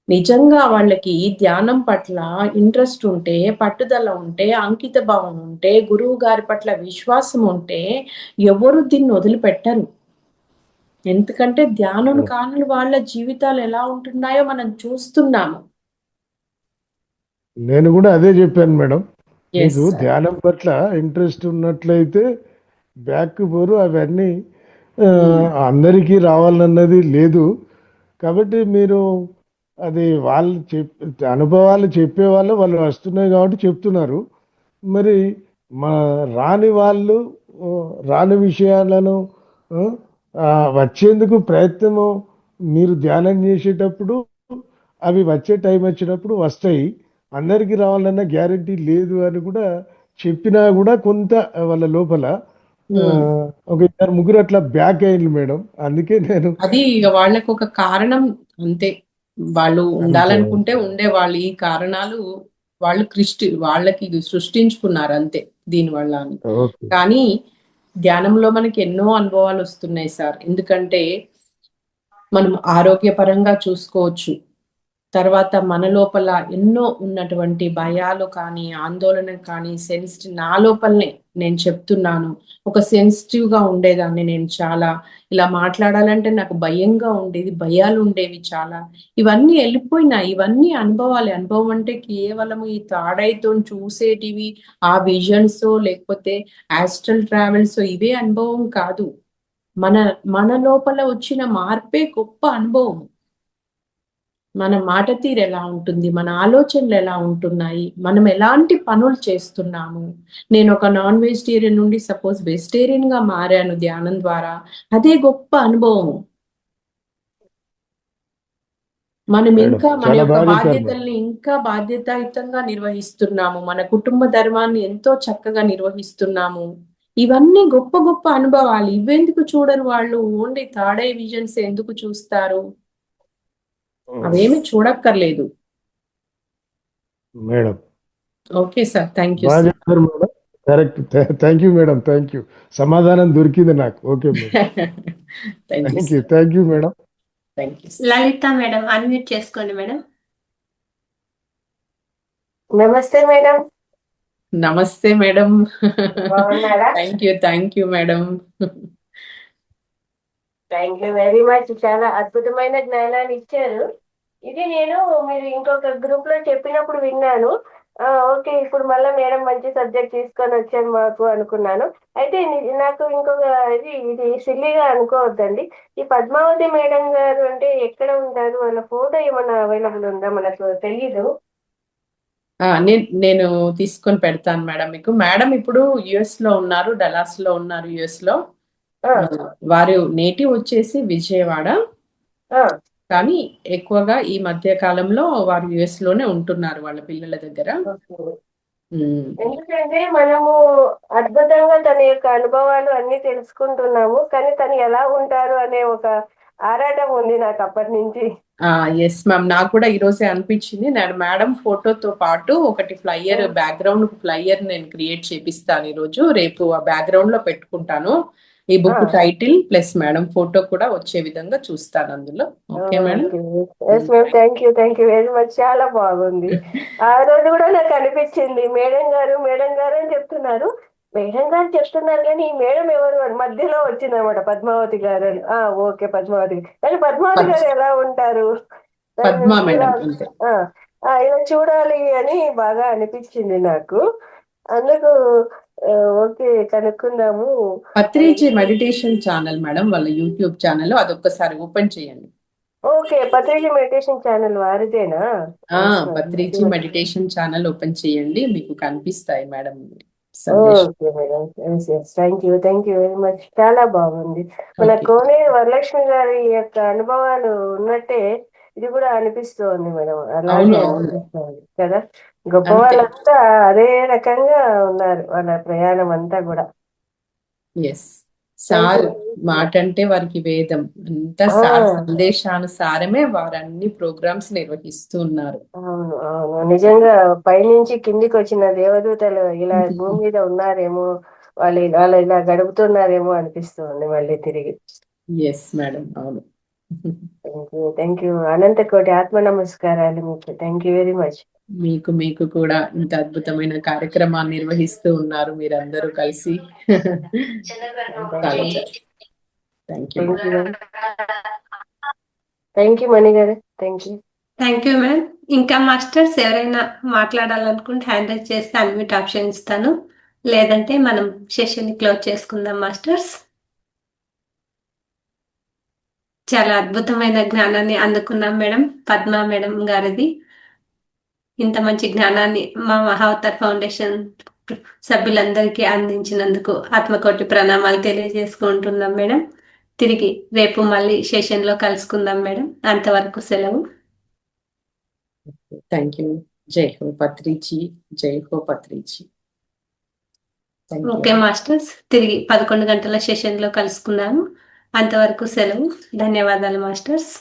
నిజంగా వాళ్ళకి ధ్యానం పట్ల ఇంట్రెస్ట్ ఉంటే, పట్టుదల ఉంటే, అంకిత భావం ఉంటే, గురువు గారి పట్ల విశ్వాసం ఉంటే ఎవరు దీన్ని వదిలిపెట్టరు. ఎందుకంటే ధ్యానం కాని వాళ్ళ జీవితాలు ఎలా ఉంటున్నాయో మనం చూస్తున్నాము. నేను కూడా అదే చెప్పాను మేడం. Yes, మీకు sir. ధ్యానం పట్ల ఇంట్రెస్ట్ ఉన్నట్లయితే బ్యాక్ బోరు అవన్నీ అందరికీ రావాలన్నది లేదు. కాబట్టి మీరు అది వాళ్ళు అనుభవాలు చెప్పేవాళ్ళు వాళ్ళు వస్తున్నాయి కాబట్టి చెప్తున్నారు. మరి మా రాని వాళ్ళు రాని విషయాలను వచ్చేందుకు ప్రయత్నము మీరు ధ్యానం చేసేటప్పుడు అవి వచ్చే టైం వచ్చినప్పుడు వస్తాయి. అందరికీ రావాలన్న గ్యారంటీ లేదు అని కూడా చెప్పినా కూడా కొంత వాళ్ళ లోపల ఒక ఇద్దరు ముగ్గురు అట్లా బ్యాక్ అయ్యింది మేడం. అందుకే నేను అది ఇక వాళ్ళకు ఒక కారణం అంతే. వాళ్ళు ఉండాలనుకుంటే ఉండేవాళ్ళు. ఈ కారణాలు వాళ్ళు వాళ్ళకి సృష్టించుకున్నారు అంతే దీనివల్ల అని. ఓకే. కానీ ధ్యానంలో మనకి ఎన్నో అనుభవాలు వస్తున్నాయి సార్. ఎందుకంటే మనం ఆరోగ్యపరంగా చూసుకోవచ్చు, తర్వాత మన లోపల ఎన్నో ఉన్నటువంటి భయాలు కానీ ఆందోళన కానీ నా లోపలనే నేను చెప్తున్నాను, ఒక సెన్సిటివ్ గా ఉండేదాన్ని నేను. చాలా ఇలా మాట్లాడాలంటే నాకు భయంగా ఉండేది, భయాలు ఉండేవి చాలా. ఇవన్నీ వెళ్ళిపోయినాయి. ఇవన్నీ అనుభవాలు. అనుభవం అంటే కేవలం ఈ తాడైతో చూసేటివి, ఆ విజన్స్ లేకపోతే ఆస్ట్రల్ ట్రావెల్స్ ఇవే అనుభవం కాదు. మన లోపల వచ్చిన మార్పే గొప్ప అనుభవం. మన మాట తీరు ఎలా ఉంటుంది, మన ఆలోచనలు ఎలా ఉంటున్నాయి, మనం ఎలాంటి పనులు చేస్తున్నాము. నేను ఒక నాన్ వెజిటేరియన్ నుండి సపోజ్ వెజిటేరియన్ గా మారాను ధ్యానం ద్వారా, అదే గొప్ప అనుభవం. మనం ఇంకా మన చాలా యొక్క బాగా చెప్పారు మేడం. బాధ్యతల్ని ఇంకా బాధ్యతాయుతంగా నిర్వహిస్తున్నాము, మన కుటుంబ ధర్మాన్ని ఎంతో చక్కగా నిర్వహిస్తున్నాము. ఇవన్నీ గొప్ప గొప్ప అనుభవాలు. ఇవెందుకు చూడరు వాళ్ళు? ఓన్లీ థర్డ్ ఐ విజన్స్ ఎందుకు చూస్తారు? అవేమి చూడక్కర్లేదు madam. Okay sir, thank you బాగా సార్. చెప్పారు madam. Correct. Thank you madam, thank you. సమాధానం దొరికింది నాకు. Okay madam. Thank you thank you, sir. Thank you madam. Thank you. Lalitha madam unmute చేసుకోండి మేడం. నమస్తే మేడం. నమస్తే మేడం. బాగున్నారా? Thank you madam. Thank you very much. చాలా అద్భుతమైన జ్ఞానాన్ని ఇచ్చారు. ఇది నేను మీరు ఇంకొక గ్రూప్ లో చెప్పినప్పుడు విన్నాను. ఓకే, ఇప్పుడు మళ్ళీ మేడం మంచి సబ్జెక్ట్ తీసుకొని వచ్చాను మాకు అనుకున్నాను. అయితే నాకు ఇంకొక ఇది సిల్లీగా అనుకోవద్దండి. ఈ పద్మావతి మేడం గారు అంటే ఎక్కడ ఉంటారు? వాళ్ళ ఫోటో ఏమన్నా అవైలబుల్ ఉందా? మనకు తెలీదు. నేను తీసుకొని పెడతాను మేడం మీకు. మేడం ఇప్పుడు యుఎస్ లో ఉన్నారు, డలాస్ లో ఉన్నారు యుఎస్ లో. వారు నేటివ్ వచ్చేసి విజయవాడ, కానీ ఎక్కువగా ఈ మధ్య కాలంలో వారు యుఎస్ లోనే ఉంటున్నారు వాళ్ళ పిల్లల దగ్గర. ఎందుకంటే మనము అద్భుతంగా తన యొక్క అనుభవాలు అన్ని తెలుసుకుంటున్నాము, కానీ తను ఎలా ఉంటారు అనే ఒక ఆరాటం ఉంది నాకు అప్పటి నుంచి. ఎస్ మ్యామ్, నాకు కూడా ఈ రోజే అనిపించింది. నేను మేడం ఫోటోతో పాటు ఒకటి ఫ్లైయర్, బ్యాక్గ్రౌండ్ ఫ్లైయర్ నేను క్రియేట్ చేపిస్తాను ఈ రోజు. రేపు ఆ బ్యాక్గ్రౌండ్ లో పెట్టుకుంటాను. ఈ book title plus madam photo కూడా వచ్చే విధంగా చూస్తాను అందులో. Okay madam. Thank you very much. చాలా బాగుంది. ఆ రోజు కూడా నాకు అనిపించింది మేడం గారు అని చెప్తున్నారు, మేడం గారు చెప్తున్నారు, కానీ ఈ మేడం ఎవరు అని మధ్యలో వచ్చింది అనమాట, పద్మావతి గారు అని. ఓకే, పద్మావతి. కానీ పద్మావతి గారు ఎలా ఉంటారు? పద్మా మేడం అంతే. ఇలా చూడాలి అని బాగా అనిపించింది నాకు. అందుకు ఓకే కనుక్కుందాము. పత్రిజీ మెడిటేషన్ ఛానల్ మేడం, వాళ్ళ యూట్యూబ్ ఛానల్, అదొక్కసారి ఓపెన్ చేయండి. ఓకే, పత్రిజీ మెడిటేషన్ ఛానల్ వారిదేనా? పత్రిజీ మెడిటేషన్ ఛానల్ ఓపెన్ చేయండి, మీకు కనిపిస్తాయి madam. Okay madam. Thank you very much. చాలా బాగుంది. మన కోనేరు వరలక్ష్మి గారి యొక్క అనుభవాలు ఉన్నట్టే ఇది కూడా అనిపిస్తోంది మేడం. అలాగే అనిపిస్తోంది కదా. గొప్ప వాళ్ళంతా అదే రకంగా ఉన్నారు, వాళ్ళ ప్రయాణం అంతా కూడా. ఎస్ సార్ మాట అంటే వారికి వేదం అంతా, సార్ సందేశానుసారమే వారు అన్ని ప్రోగ్రామ్స్ నిర్వహిస్తూ ఉన్నారు. అవును నిజంగా పైనుంచి కిందికి వచ్చిన దేవదూతలు ఇలా భూమి మీద ఉన్నారేమో, వాళ్ళు ఇలా గడుపుతున్నారేమో అనిపిస్తుంది మళ్ళీ తిరిగి. ఎస్ మేడం, అవును. Thank you. అనంత కోటి ఆత్మ నమస్కారాలు మీకు. Thank you very much. మీకు కూడా ఇంత అద్భుతమైన కార్యక్రమాన్ని నిర్వహిస్తూ ఉన్నారు మీరందరూ కలిసి. థ్యాంక్ యూ మణి గారు. Thank you madam. ఇంకా మాస్టర్స్ ఎవరైనా మాట్లాడాలనుకుంటే హ్యాండ్ రైజ్ చేస్తే అన్మ్యూట్ ఆప్షన్ ఇస్తాను, లేదంటే మనం సెషన్ ని క్లోజ్ చేసుకుందాం మాస్టర్స్. చాలా అద్భుతమైన జ్ఞానాన్ని అందుకున్నాం మేడం, పద్మా మేడం గారిది. ఇంత మంచి జ్ఞానాన్ని మా మహావతార్ ఫౌండేషన్ సభ్యులందరికీ అందించినందుకు ఆత్మకోటి ప్రణామాలు తెలియజేసుకుంటున్నాం మేడం. తిరిగి రేపు మళ్ళీ సెషన్ లో కలుసుకుందాం మేడం. అంతవరకు సెలవు. Thank you. జై హో పత్రిజీ, జై హో పత్రిజీ. ఓకే మాస్టర్స్, తిరిగి 11 గంటల సెషన్ లో కలుసుకుందాము. అంతవరకు సెలవు. ధన్యవాదాలు మాస్టర్స్.